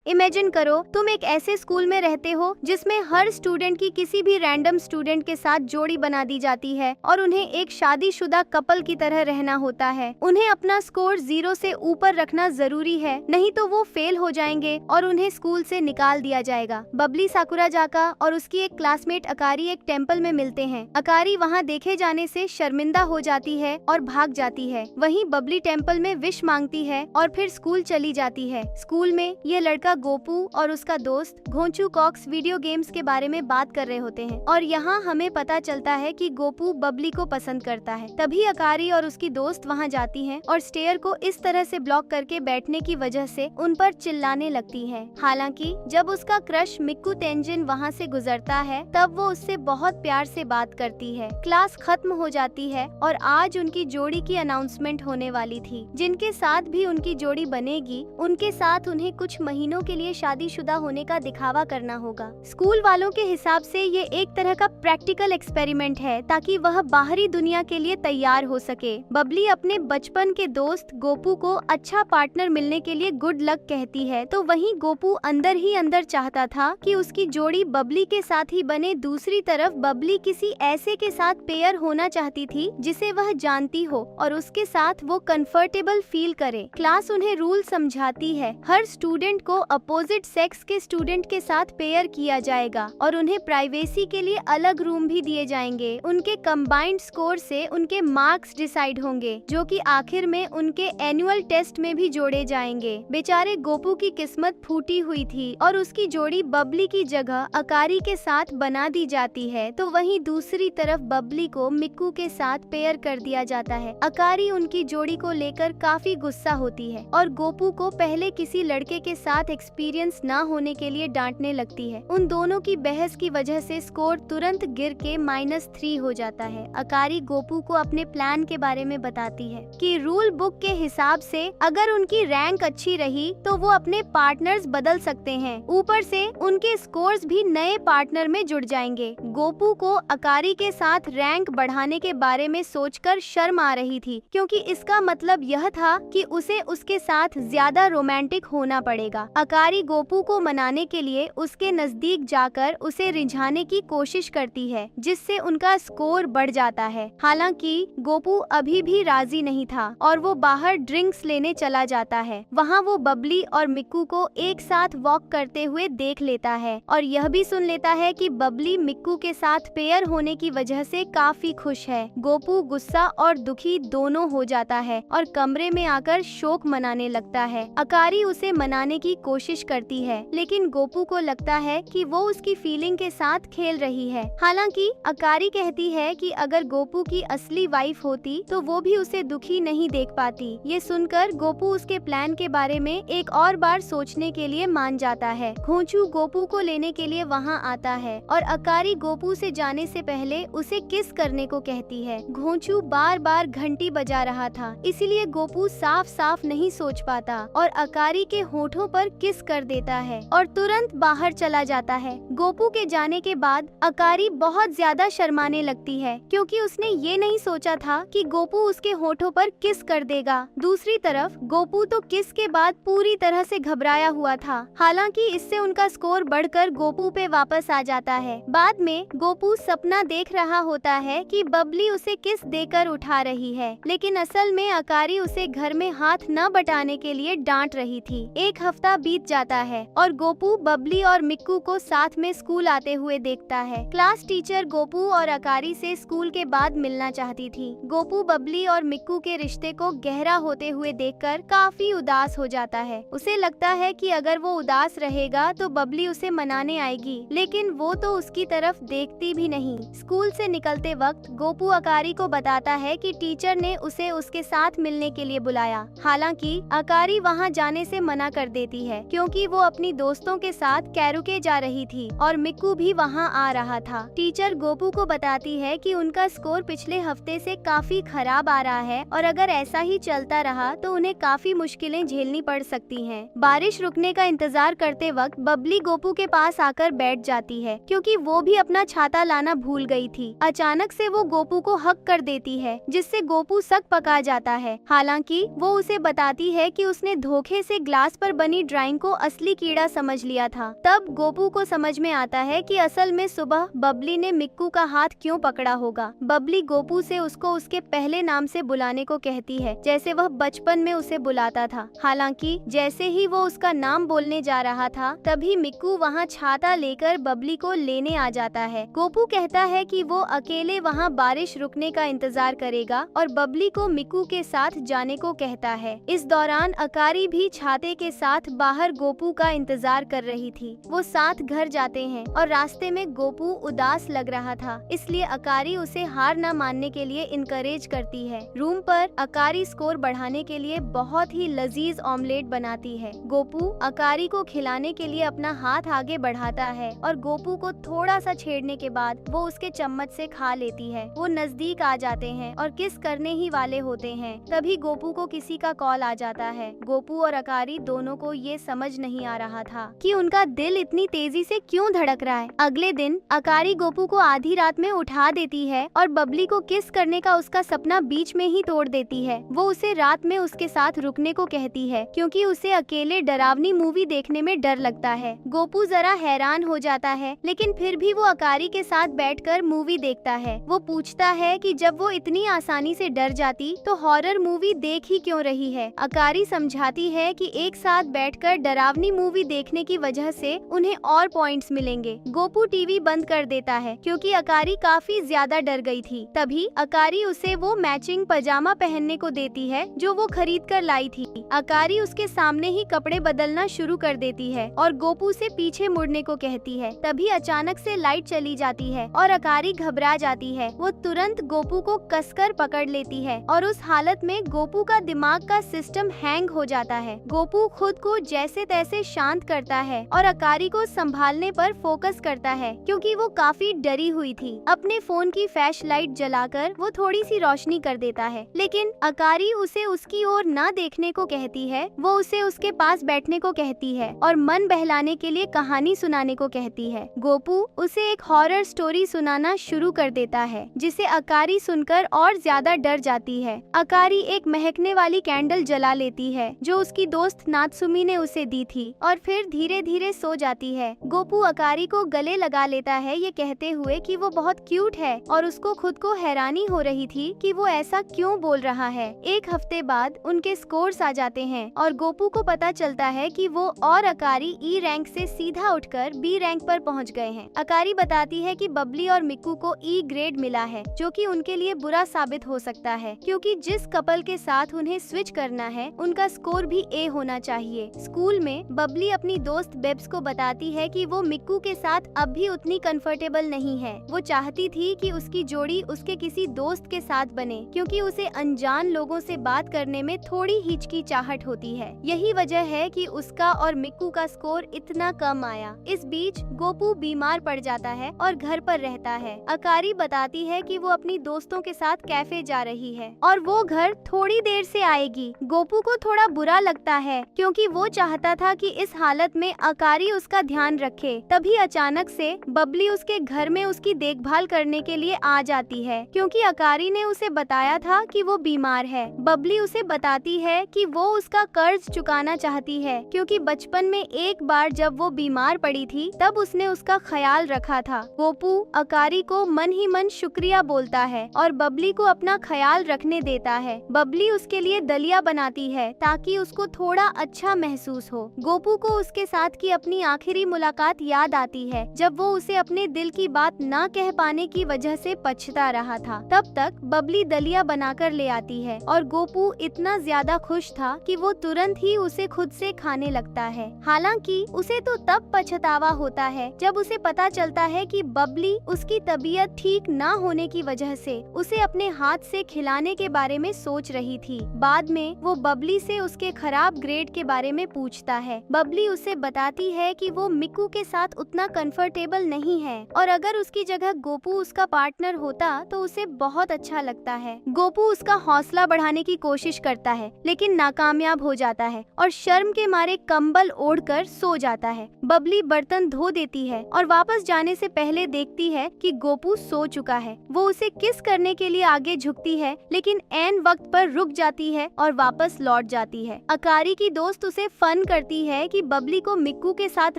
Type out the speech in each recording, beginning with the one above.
Imagine करो तुम एक ऐसे स्कूल में रहते हो जिसमें हर स्टूडेंट की किसी भी रैंडम स्टूडेंट के साथ जोड़ी बना दी जाती है और उन्हें एक शादीशुदा कपल की तरह रहना होता है। उन्हें अपना स्कोर 0 से ऊपर रखना जरूरी है, नहीं तो वो फेल हो जाएंगे और उन्हें स्कूल से निकाल दिया जाएगा। बबली साकुराजाका और उसकी एक क्लासमेट अकारी एक टेम्पल में मिलते हैं। अकारी वहाँ देखे जाने से शर्मिंदा हो जाती है और भाग जाती है। वहीं बबली टेम्पल में विश मांगती है और फिर स्कूल चली जाती है। स्कूल में ये लड़का गोपू और उसका दोस्त घोंचू कॉक्स वीडियो गेम्स के बारे में बात कर रहे होते हैं और यहाँ हमें पता चलता है कि गोपू बबली को पसंद करता है। तभी अकारी और उसकी दोस्त वहाँ जाती हैं और स्टेयर को इस तरह से ब्लॉक करके बैठने की वजह से उन पर चिल्लाने लगती है। हालांकि जब उसका क्रश मिक्कू तेंजिन वहाँ से गुजरता है तब वो उससे बहुत प्यार से बात करती है। क्लास खत्म हो जाती है और आज उनकी जोड़ी की अनाउंसमेंट होने वाली थी। जिनके साथ भी उनकी जोड़ी बनेगी उनके साथ उन्हें कुछ महीनों के लिए शादीशुदा होने का दिखावा करना होगा। स्कूल वालों के हिसाब से ये एक तरह का प्रैक्टिकल एक्सपेरिमेंट है ताकि वह बाहरी दुनिया के लिए तैयार हो सके। बबली अपने बचपन के दोस्त गोपू को अच्छा पार्टनर मिलने के लिए गुड लक कहती है, तो वहीं गोपू अंदर ही अंदर चाहता था कि उसकी जोड़ी बबली के साथ ही बने। दूसरी तरफ बबली किसी ऐसे के साथ पेयर होना चाहती थी जिसे वह जानती हो और उसके साथ वो कंफर्टेबल फील करे। क्लास उन्हें रूल समझाती है, हर स्टूडेंट को अपोजिट सेक्स के स्टूडेंट के साथ पेयर किया जाएगा और उन्हें प्राइवेसी के लिए अलग रूम भी दिए जाएंगे। उनके कंबाइंड स्कोर से उनके मार्क्स डिसाइड होंगे जो कि आखिर में उनके एनुअल टेस्ट में भी जोड़े जाएंगे। बेचारे गोपू की किस्मत फूटी हुई थी और उसकी जोड़ी बबली की जगह अकारी के साथ बना दी जाती है, तो वहीं दूसरी तरफ बबली को मिक्कू के साथ पेयर कर दिया जाता है। अकारी उनकी जोड़ी को लेकर काफी गुस्सा होती है और गोपू को पहले किसी लड़के के साथ एक्सपीरियंस ना होने के लिए डांटने लगती है। उन दोनों की बहस की वजह से स्कोर तुरंत गिर के -3 हो जाता है। अकारी गोपू को अपने प्लान के बारे में बताती है कि रूल बुक के हिसाब से अगर उनकी रैंक अच्छी रही तो वो अपने पार्टनर्स बदल सकते हैं, ऊपर से उनके स्कोर्स भी नए पार्टनर में जुड़ जाएंगे। गोपू को अकारी के साथ रैंक बढ़ाने के बारे में सोचकर शर्म आ रही थी क्योंकि इसका मतलब यह था कि उसे उसके साथ ज्यादा रोमांटिक होना पड़ेगा। अकारी गोपू को मनाने के लिए उसके नजदीक जाकर उसे रिझाने की कोशिश करती है जिससे उनका स्कोर बढ़ जाता है। हालांकि गोपू अभी भी राजी नहीं था और वो बाहर ड्रिंक्स लेने चला जाता है। वहाँ वो बबली और मिक्कू को एक साथ वॉक करते हुए देख लेता है और यह भी सुन लेता है कि बबली मिक्कू के साथ पेयर होने की वजह से काफी खुश है। गोपू गुस्सा और दुखी दोनों हो जाता है और कमरे में आकर शोक मनाने लगता है। अकारी उसे मनाने की कोशिश करती है लेकिन गोपू को लगता है कि वो उसकी फीलिंग के साथ खेल रही है। हालांकि अकारी कहती है कि अगर गोपू की असली वाइफ होती तो वो भी उसे दुखी नहीं देख पाती। ये सुनकर गोपू उसके प्लान के बारे में एक और बार सोचने के लिए मान जाता है। घोंचू गोपू को लेने के लिए वहाँ आता है और अकारी गोपू से जाने से पहले उसे किस करने को कहती है। घोंचू बार बार घंटी बजा रहा था, इसीलिए गोपू साफ साफ नहीं सोच पाता और अकारी के होठों पर किस कर देता है और तुरंत बाहर चला जाता है। गोपू के जाने के बाद अकारी बहुत ज्यादा शर्माने लगती है क्योंकि उसने ये नहीं सोचा था कि गोपू उसके होठों पर किस कर देगा। दूसरी तरफ गोपू तो किस के बाद पूरी तरह से घबराया हुआ था। हालांकि इससे उनका स्कोर बढ़कर गोपू पे वापस आ जाता है। बाद में गोपू सपना देख रहा होता है कि बबली उसे किस देकर उठा रही है, लेकिन असल में अकारी उसे घर में हाथ न बटाने के लिए डांट रही थी। एक हफ्ता बीत जाता है और गोपू बबली और मिक्कू को साथ में स्कूल आते हुए देखता है। क्लास टीचर गोपू और अकारी से स्कूल के बाद मिलना चाहती थी। गोपू बबली और मिक्कू के रिश्ते को गहरा होते हुए देखकर काफी उदास हो जाता है। उसे लगता है कि अगर वो उदास रहेगा तो बबली उसे मनाने आएगी, लेकिन वो तो उसकी तरफ देखती भी नहीं। स्कूल से निकलते वक्त गोपू अकारी को बताता है कि टीचर ने उसे उसके साथ मिलने के लिए बुलाया। हालांकि अकारी वहां जाने से मना कर देती है क्योंकि वो अपनी दोस्तों के साथ कैरुके जा रही थी और मिक्कू भी वहां आ रहा था। टीचर गोपू को बताती है कि उनका स्कोर पिछले हफ्ते से काफी खराब आ रहा है और अगर ऐसा ही चलता रहा तो उन्हें काफी मुश्किलें झेलनी पड़ सकती हैं। बारिश रुकने का इंतजार करते वक्त बबली गोपू के पास आकर बैठ जाती है क्योंकि वो भी अपना छाता लाना भूल गई थी। अचानक से वो गोपू को हक कर देती है जिससे गोपू सक पका जाता है। हालांकि वो उसे बताती है कि उसने धोखे से ग्लास पर बनी ड्राइंग गैंग को असली कीड़ा समझ लिया था। तब गोपू को समझ में आता है कि असल में सुबह बबली ने मिक्कू का हाथ क्यों पकड़ा होगा। बबली गोपू से उसको उसके पहले नाम से बुलाने को कहती है, जैसे वह बचपन में उसे बुलाता था। हालांकि जैसे ही वो उसका नाम बोलने जा रहा था, तभी मिक्कू वहाँ छाता लेकर बबली को लेने आ जाता है। गोपू कहता है कि वो अकेले वहाँ बारिश रुकने का इंतजार करेगा और बबली को मिक्कू के साथ जाने को कहता है। इस दौरान अकारी भी छाते के साथ बाहर गोपू का इंतजार कर रही थी। वो साथ घर जाते हैं और रास्ते में गोपू उदास लग रहा था, इसलिए अकारी उसे हार न मानने के लिए इनकरेज करती है। रूम पर अकारी स्कोर बढ़ाने के लिए बहुत ही लजीज ऑमलेट बनाती है। गोपू अकारी को खिलाने के लिए अपना हाथ आगे बढ़ाता है और गोपू को थोड़ा सा छेड़ने के बाद वो उसके चम्मच से खा लेती है। वो नजदीक आ जाते हैं और किस करने ही वाले होते हैं। तभी गोपू को किसी का कॉल आ जाता है। गोपू और अकारी दोनों को ये समझ नहीं आ रहा था कि उनका दिल इतनी तेजी से क्यों धड़क रहा है। अगले दिन अकारी गोपू को आधी रात में उठा देती है और बबली को किस करने का उसका सपना बीच में ही तोड़ देती है। वो उसे रात में उसके साथ रुकने को कहती है क्योंकि उसे अकेले डरावनी मूवी देखने में डर लगता है। गोपू जरा हैरान हो जाता है, लेकिन फिर भी वो अकारी के साथ बैठकर मूवी देखता है। वो पूछता है कि जब वो इतनी आसानी से डर जाती तो हॉरर मूवी देख ही क्यों रही है। अकारी समझाती है कि एक साथ बैठकर डरावनी मूवी देखने की वजह से उन्हें और पॉइंट्स मिलेंगे। गोपू टीवी बंद कर देता है क्योंकि अकारी काफी ज्यादा डर गई थी। तभी अकारी उसे वो मैचिंग पजामा पहनने को देती है जो वो खरीद कर लाई थी। अकारी उसके सामने ही कपड़े बदलना शुरू कर देती है और गोपू से पीछे मुड़ने को कहती है। तभी अचानक से लाइट चली जाती है और अकारी घबरा जाती है। वो तुरंत गोपू को कसकर पकड़ लेती है और उस हालत में गोपू का दिमाग का सिस्टम हैंग हो जाता है। गोपू खुद को जैसे तैसे शांत करता है और अकारी को संभालने पर फोकस करता है क्योंकि वो काफी डरी हुई थी। अपने फोन की फ्लैश लाइट जलाकर वो थोड़ी सी रोशनी कर देता है, लेकिन अकारी उसे उसकी ओर न देखने को कहती है। वो उसे उसके पास बैठने को कहती है और मन बहलाने के लिए कहानी सुनाने को कहती है। गोपू उसे एक हॉरर स्टोरी सुनाना शुरू कर देता है जिसे अकारी सुनकर और ज्यादा डर जाती है। अकारी एक महकने वाली कैंडल जला लेती है जो उसकी दोस्त नात्सुमी ने उसे दी थी और फिर धीरे धीरे सो जाती है। गोपू अकारी को गले लगा लेता है, ये कहते हुए कि वो बहुत क्यूट है और उसको खुद को हैरानी हो रही थी कि वो ऐसा क्यों बोल रहा है। एक हफ्ते बाद उनके स्कोर्स आ जाते हैं और गोपू को पता चलता है कि वो और अकारी ई रैंक से सीधा उठकर बी रैंक पर पहुंच गए हैं। अकारी बताती है कि बबली और मिक्कू को ई ग्रेड मिला है जो कि उनके लिए बुरा साबित हो सकता है क्योंकि जिस कपल के साथ उन्हें स्विच करना है उनका स्कोर भी ए होना चाहिए। स्कूल में बबली अपनी दोस्त बेब्स को बताती है कि वो मिक्कू के साथ अब भी उतनी कंफर्टेबल नहीं है। वो चाहती थी कि उसकी जोड़ी उसके किसी दोस्त के साथ बने क्योंकि उसे अनजान लोगों से बात करने में थोड़ी हिचकिचाहट होती है। यही वजह है कि उसका और मिक्कू का स्कोर इतना कम आया। इस बीच गोपू बीमार पड़ जाता है और घर पर रहता है। अकारी बताती है कि वो अपनी दोस्तों के साथ कैफे जा रही है और वो घर थोड़ी देर से आएगी। गोपू को थोड़ा बुरा लगता है क्योंकि वो चाहता था कि इस हालत में अकारी उसका ध्यान रखे। तभी अचानक से बबली उसके घर में उसकी देखभाल करने के लिए आ जाती है क्योंकि अकारी ने उसे बताया था कि वो बीमार है। बबली उसे बताती है कि वो उसका कर्ज चुकाना चाहती है क्योंकि बचपन में एक बार जब वो बीमार पड़ी थी तब उसने उसका ख्याल रखा था। गोपू अकारी को मन ही मन शुक्रिया बोलता है और बबली को अपना ख्याल रखने देता है। बबली उसके लिए दलिया बनाती है ताकि उसको थोड़ा अच्छा महसूस हो। गोपू को उसके साथ की अपनी आखिरी मुलाकात याद आती है जब वो उसे अपने दिल की बात न कह पाने की वजह से पछता रहा था। तब तक बबली दलिया बनाकर ले आती है और गोपू इतना ज्यादा खुश था कि वो तुरंत ही उसे खुद से खाने लगता है। हालांकि उसे तो तब पछतावा होता है जब उसे पता चलता है कि बबली उसकी तबीयत ठीक न होने की वजह से उसे अपने हाथ से खिलाने के बारे में सोच रही थी। बाद में वो बबली से उसके खराब ग्रेड के बारे में पूछता है। बबली उसे बताती है कि वो मिक्कू के साथ उतना कंफर्टेबल नहीं है और अगर उसकी जगह गोपू उसका पार्टनर होता तो उसे बहुत अच्छा लगता है। गोपू उसका हौसला बढ़ाने की कोशिश करता है लेकिन नाकामयाब हो जाता है और शर्म के मारे कंबल ओढ़कर सो जाता है। बबली बर्तन धो देती है और वापस जाने से पहले देखती है कि गोपू सो चुका है। वो उसे किस करने के लिए आगे झुकती है लेकिन ऐन वक्त पर रुक जाती है और वापस लौट जाती है। अकारी की दोस्त उसे फन वार्न करती है कि बबली को मिक्कू के साथ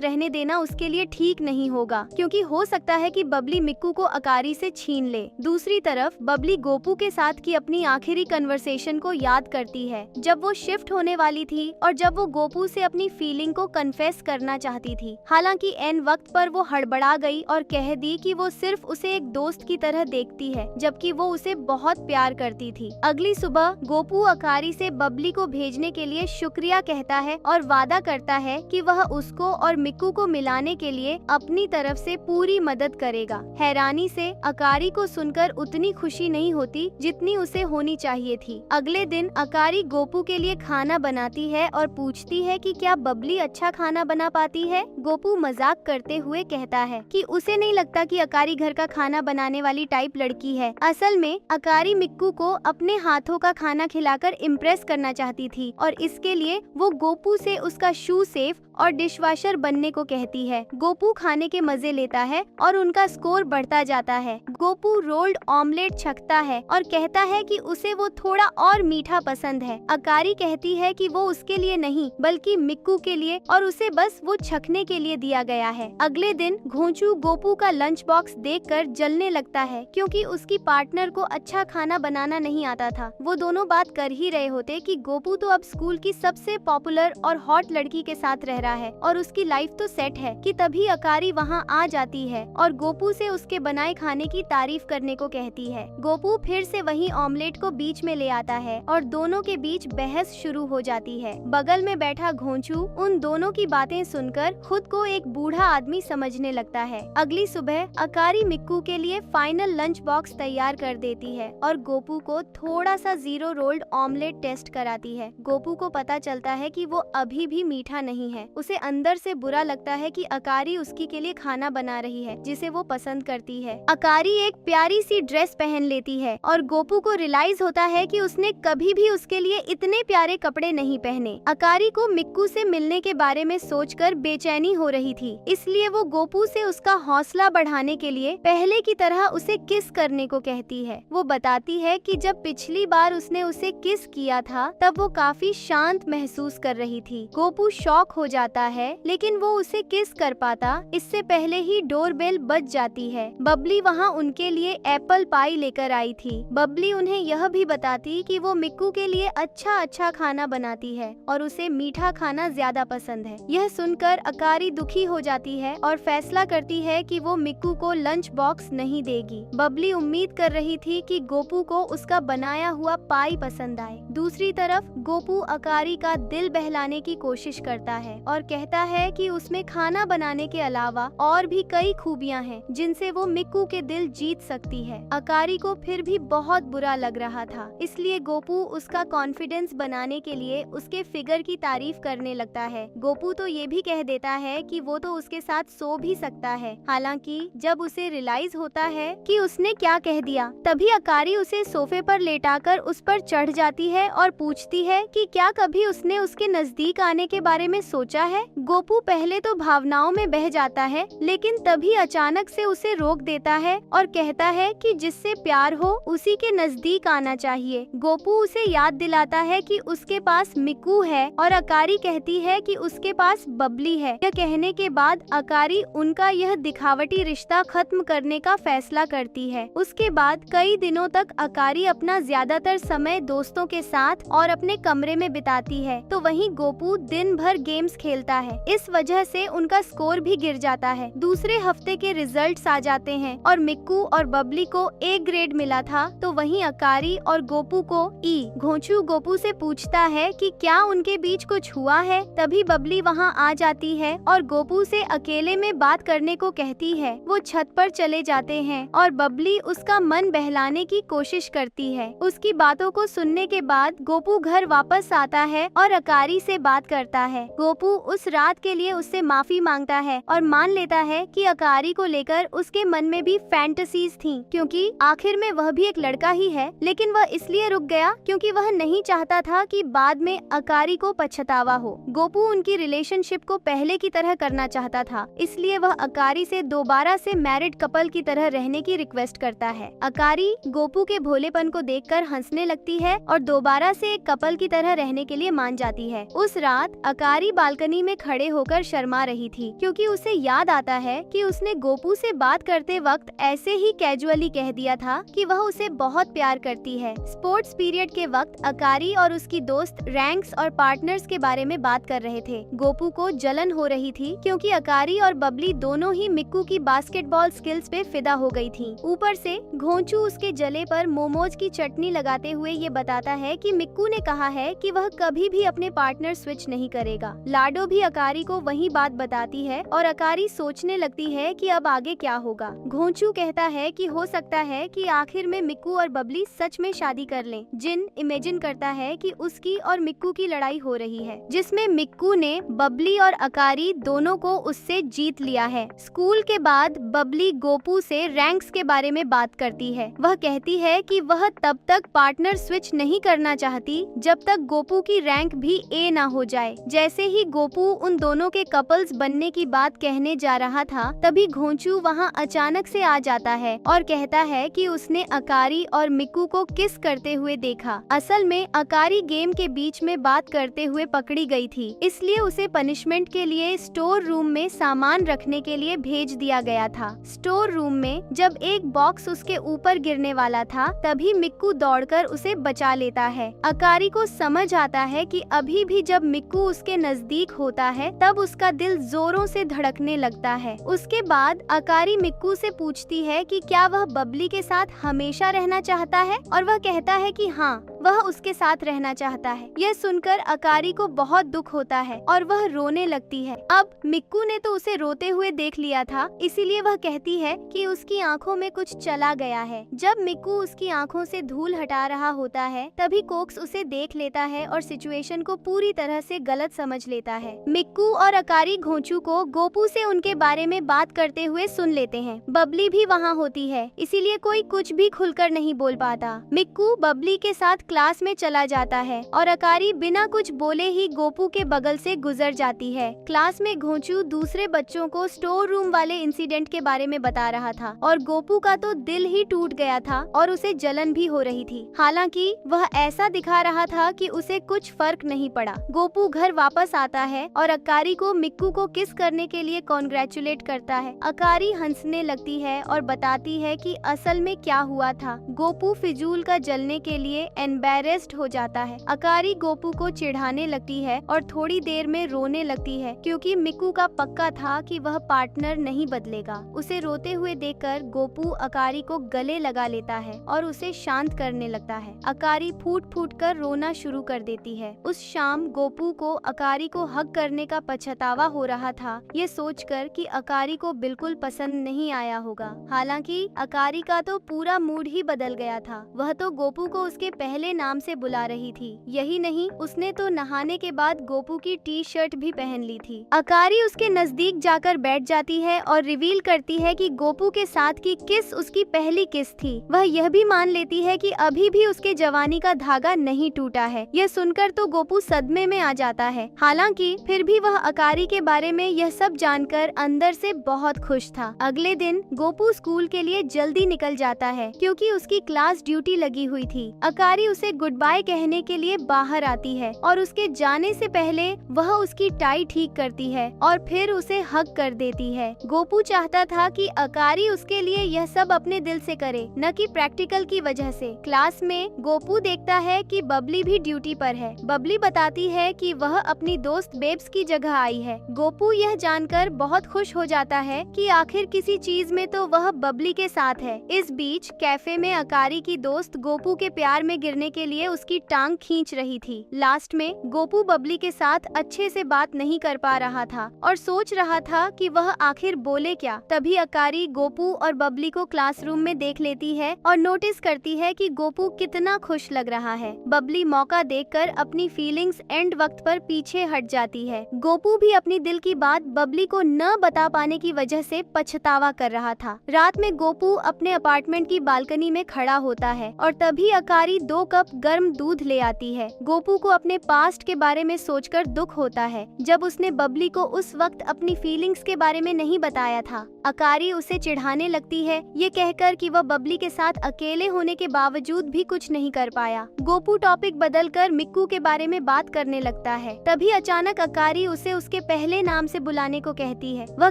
रहने देना उसके लिए ठीक नहीं होगा, क्योंकि हो सकता है कि बबली मिक्कू को अकारी से छीन ले। दूसरी तरफ बबली गोपू के साथ की अपनी आखिरी कन्वर्सेशन को याद करती है, जब वो शिफ्ट होने वाली थी और जब वो गोपू से अपनी फीलिंग को कन्फेस करना चाहती थी। हालांकि एन वक्त पर वो हड़बड़ा गई और कह दी कि वो सिर्फ उसे एक दोस्त की तरह देखती है, जबकि वो उसे बहुत प्यार करती थी। अगली सुबह गोपू अकारी से बबली को भेजने के लिए शुक्रिया कहता है और वादा करता है कि वह उसको और मिक्कू को मिलाने के लिए अपनी तरफ से पूरी मदद करेगा। हैरानी से अकारी को सुनकर उतनी खुशी नहीं होती जितनी उसे होनी चाहिए थी। अगले दिन अकारी गोपू के लिए खाना बनाती है और पूछती है कि क्या बबली अच्छा खाना बना पाती है। गोपू मजाक करते हुए कहता है कि उसे नहीं लगता कि अकारी घर का खाना बनाने वाली टाइप लड़की है। असल में अकारी मिक्कू को अपने हाथों का खाना खिलाकर इम्प्रेस करना चाहती थी और इसके लिए वो गोपू से उसका शू सेफ और डिशवाशर बनने को कहती है। गोपू खाने के मजे लेता है और उनका स्कोर बढ़ता जाता है। गोपू रोल्ड ऑमलेट छकता है और कहता है कि उसे वो थोड़ा और मीठा पसंद है। अकारी कहती है कि वो उसके लिए नहीं बल्कि मिक्कू के लिए और उसे बस वो छकने के लिए दिया गया है। अगले दिन घोंचू गोपू का लंच बॉक्स देखकर जलने लगता है, क्योंकि उसकी पार्टनर को अच्छा खाना बनाना नहीं आता था। वो दोनों बात कर ही रहे होते कि गोपू तो अब स्कूल की सबसे पॉपुलर और हॉट लड़की के साथ रह रहा है और उसकी लाइफ तो सेट है, कि तभी अकारी वहाँ आ जाती है और गोपू से उसके बनाए खाने की तारीफ करने को कहती है। गोपू फिर से वही ऑमलेट को बीच में ले आता है और दोनों के बीच बहस शुरू हो जाती है। बगल में बैठा घोंचू उन दोनों की बातें सुनकर खुद को एक बूढ़ा आदमी समझने लगता है। अगली सुबह अकारी मिक्कू के लिए फाइनल लंच बॉक्स तैयार कर देती है और गोपू को थोड़ा सा जीरो रोल्ड ऑमलेट टेस्ट कराती है। गोपू को पता चलता है कि वो अभी भी मीठा नहीं है। उसे अंदर से बुरा लगता है कि अकारी उसकी के लिए खाना बना रही है जिसे वो पसंद करती है। अकारी एक प्यारी सी ड्रेस पहन लेती है और गोपू को रियलाइज होता है कि उसने कभी भी उसके लिए इतने प्यारे कपड़े नहीं पहने। अकारी को मिक्कू से मिलने के बारे में सोचकर बेचैनी हो रही थी, इसलिए वो गोपू से उसका हौसला बढ़ाने के लिए पहले की तरह उसे किस करने को कहती है। वो बताती है कि जब पिछली बार उसने उसे किस किया था तब वो काफी शांत महसूस कर रही थी। गोपू शॉक हो जाता है, लेकिन वो उसे किस कर पाता इससे पहले ही डोरबेल बज जाती है। बबली वहाँ उनके लिए एप्पल पाई लेकर आई थी। बबली उन्हें यह भी बताती कि वो मिक्कू के लिए अच्छा खाना बनाती है और उसे मीठा खाना ज्यादा पसंद है। यह सुनकर अकारी दुखी हो जाती है और फैसला करती है कि वो मिक्कू को लंच बॉक्स नहीं देगी। बबली उम्मीद कर रही थी कि गोपू को उसका बनाया हुआ पाई पसंद आए। दूसरी तरफ गोपू अकारी का दिल बहलाने की कोशिश करता है और कहता है कि उसमें खाना बनाने के अलावा और भी कई खूबियां हैं जिनसे वो मिक्कू के दिल जीत सकती है। अकारी को फिर भी बहुत बुरा लग रहा था, इसलिए गोपू उसका कॉन्फिडेंस बनाने के लिए उसके फिगर की तारीफ करने लगता है। गोपू तो ये भी कह देता है कि वो तो उसके साथ सो भी सकता है। हालांकि जब उसे रियलाइज होता है कि उसने क्या कह दिया, तभी अकारी उसे सोफे पर लेटाकर उस पर चढ़ जाती है और पूछती है कि क्या कभी उसने उसके नजदीक आने के बारे में सोचा है। गोपू पहले तो भावनाओं में बह जाता है, लेकिन तभी अचानक से उसे रोक देता है और कहता है कि जिससे प्यार हो उसी के नजदीक आना चाहिए। गोपू उसे याद दिलाता है कि उसके पास मिक्कू है और अकारी कहती है कि उसके पास बबली है। यह कहने के बाद अकारी उनका यह दिखावटी रिश्ता खत्म करने का फैसला करती है। उसके बाद कई दिनों तक अकारी अपना ज्यादातर समय दोस्तों के साथ और अपने कमरे में बिताती है, तो वहीं गोपू दिन भर गेम्स खेलता है। इस वजह से उनका स्कोर भी गिर जाता है। दूसरे हफ्ते के रिजल्ट्स आ जाते हैं और मिक्कू और बबली को ए ग्रेड मिला था, तो वहीं अकारी और गोपू को ई। घोंचू गोपू से पूछता है कि क्या उनके बीच कुछ हुआ है। तभी बबली वहाँ आ जाती है और गोपू से अकेले में बात करने को कहती है। वो छत पर चले जाते हैं और बबली उसका मन बहलाने की कोशिश करती है। उसकी बातों को सुनने के बाद गोपू घर वापस आता है और अकारी से बात करता है। गोपू उस रात के लिए उससे माफी मांगता है और मान लेता है कि अकारी को लेकर उसके मन में भी फैंटेसीज थीं, क्योंकि आखिर में वह भी एक लड़का ही है। लेकिन वह इसलिए रुक गया क्योंकि वह नहीं चाहता था कि बाद में अकारी को पछतावा हो। गोपू उनकी रिलेशनशिप को पहले की तरह करना चाहता था, इसलिए वह अकारी से दोबारा से मैरिड कपल की तरह रहने की रिक्वेस्ट करता है। अकारी गोपू के भोलेपन को देखकर हंसने लगती है और दोबारा से एक कपल की तरह रहने के लिए मान जाती है। उस रात रात अकारी बालकनी में खड़े होकर शर्मा रही थी, क्योंकि उसे याद आता है कि उसने गोपू से बात करते वक्त ऐसे ही कैजुअली कह दिया था कि वह उसे बहुत प्यार करती है। स्पोर्ट्स पीरियड के वक्त अकारी और उसकी दोस्त रैंक्स और पार्टनर्स के बारे में बात कर रहे थे। गोपू को जलन हो रही थी क्योंकि अकारी और बबली दोनों ही मिक्कू की बास्केटबॉल स्किल्स पे फिदा हो गई थी। ऊपर से घोंचू उसके जले पर मोमोज की चटनी लगाते हुए ये बताता है कि मिक्कू ने कहा है कि वह कभी भी अपने पार्टनर स्विच नहीं करेगा। लाडो भी अकारी को वही बात बताती है और अकारी सोचने लगती है कि अब आगे क्या होगा। घोंचू कहता है कि हो सकता है कि आखिर में मिक्कू और बबली सच में शादी कर लें। जिन इमेजिन करता है कि उसकी और मिक्कू की लड़ाई हो रही है, जिसमें मिक्कू ने बबली और अकारी दोनों को उससे जीत लिया है। स्कूल के बाद बबली गोपू से रैंक्स के बारे में बात करती है। वह कहती है कि वह तब तक पार्टनर स्विच नहीं करना चाहती जब तक गोपू की रैंक भी ए ना हो जाए। जैसे ही गोपू उन दोनों के कपल्स बनने की बात कहने जा रहा था, तभी घोंचू वहां अचानक से आ जाता है और कहता है कि उसने अकारी और मिक्कू को किस करते हुए देखा। असल में अकारी गेम के बीच में बात करते हुए पकड़ी गई थी, इसलिए उसे पनिशमेंट के लिए स्टोर रूम में सामान रखने के लिए भेज दिया गया था। स्टोर रूम में जब एक बॉक्स उसके ऊपर गिरने वाला था, तभी मिक्कू दौड़कर उसे बचा लेता है। अकारी को समझ आता है कि अभी भी जब मिक्कू उसके नजदीक होता है, तब उसका दिल जोरों से धड़कने लगता है। उसके बाद अकारी मिक्कू से पूछती है कि क्या वह बबली के साथ हमेशा रहना चाहता है, और वह कहता है कि हाँ, वह उसके साथ रहना चाहता है। यह सुनकर अकारी को बहुत दुख होता है और वह रोने लगती है। अब मिक्कू ने तो उसे रोते हुए देख लिया था, इसीलिए वह कहती है कि उसकी आंखों में कुछ चला गया है। जब मिक्कू उसकी आंखों से धूल हटा रहा होता है, तभी कोक्स उसे देख लेता है और सिचुएशन को पूरी तरह से गलत समझ लेता है। मिक्कू और अकारी घोंचू को गोपू से उनके बारे में बात करते हुए सुन लेते हैं। बबली भी वहाँ होती है, इसीलिए कोई कुछ भी खुलकर नहीं बोल पाता। मिक्कू बबली के साथ क्लास में चला जाता है और अकारी बिना कुछ बोले ही गोपू के बगल से गुजर जाती है। क्लास में घोंचू दूसरे बच्चों को स्टोर रूम वाले इंसिडेंट के बारे में बता रहा था और गोपू का तो दिल ही टूट गया था और उसे जलन भी हो रही थी। हालांकि वह ऐसा दिखा रहा था कि उसे कुछ फर्क नहीं पड़ा। गोपू घर वापस आता है और अकारी को मिक्कू को किस करने के लिए कॉन्ग्रेचुलेट करता है। अकारी हंसने लगती है और बताती है कि असल में क्या हुआ था। गोपू फिजूल का जलने के लिए एम्बैरेस्ड हो जाता है। अकारी गोपू को चिढ़ाने लगती है और थोड़ी देर में रोने लगती है, क्योंकि मिक्कू का पक्का था कि वह पार्टनर नहीं बदलेगा। उसे रोते हुए देखकर गोपू अकारी को गले लगा लेता है और उसे शांत करने लगता है। अकारी फूट फूट कर रोना शुरू कर देती है। उस शाम गोपू को अकारी को हग करने का पछतावा हो रहा था, ये सोचकर कि अकारी को बिल्कुल पसंद नहीं आया होगा। हालांकि अकारी का तो पूरा मूड ही बदल गया था। वह तो गोपू को उसके पहले नाम से बुला रही थी। यही नहीं, उसने तो नहाने के बाद गोपू की टी शर्ट भी पहन ली थी। अकारी उसके नजदीक जाकर बैठ जाती है और रिवील करती है कि गोपू के साथ की किस उसकी पहली किस थी। वह यह भी मान लेती है कि अभी भी उसके जवानी का धागा नहीं टूटा है। यह सुनकर तो गोपू सदमे में आ जाता है। हालांकि फिर भी वह अकारी के बारे में यह सब जानकर अंदर से बहुत खुश था। अगले दिन गोपू स्कूल के लिए जल्दी निकल जाता है, क्योंकि उसकी क्लास ड्यूटी लगी हुई थी। अकारी उसे गुड बाय कहने के लिए बाहर आती है और उसके जाने से पहले वह उसकी टाई ठीक करती है और फिर उसे हग कर देती है। गोपू चाहता था कि अकारी उसके लिए यह सब अपने दिल से करे, न कि प्रैक्टिकल की वजह से। क्लास में गोपू देखता है कि बबली भी ड्यूटी पर है। बबली बताती है कि वह अपनी दोस्त बेब्स की जगह आई है। गोपू यह जानकर बहुत खुश हो जाता है कि आखिर किसी चीज में तो वह बबली के साथ है। इस बीच कैफे में अकारी की दोस्त गोपू के प्यार में गिरने के लिए उसकी टांग खींच रही थी। लास्ट में गोपू बबली के साथ अच्छे से बात नहीं कर पा रहा था और सोच रहा था कि वह आखिर बोले क्या। तभी अकारी गोपू और बबली को क्लासरूम में देख लेती है और नोटिस करती है कि गोपू कितना खुश लग रहा है। बबली मौका देखकर अपनी फीलिंग्स एंड वक्त पर पीछे हट जाती है। गोपू भी अपनी दिल की बात बबली को न बता पाने की वजह से पछतावा कर रहा था। रात में गोपू अपने अपार्टमेंट की बालकनी में खड़ा होता है और तभी अकारी 2 कप गर्म दूध ले आती है। गोपू को अपने पास्ट के बारे में सोचकर दुख होता है, जब उसने बबली को उस वक्त अपनी फीलिंग्स के बारे में नहीं बताया था। अकारी उसे चिढ़ाने लगती है, ये कहकर कि वह बबली के साथ अकेले होने के बावजूद भी कुछ नहीं कर पाया। गोपू टॉपिक बदलकर मिक्कू के बारे में बात करने लगता लगता है। तभी अचानक अकारी उसे उसके पहले नाम से बुलाने को कहती है। वह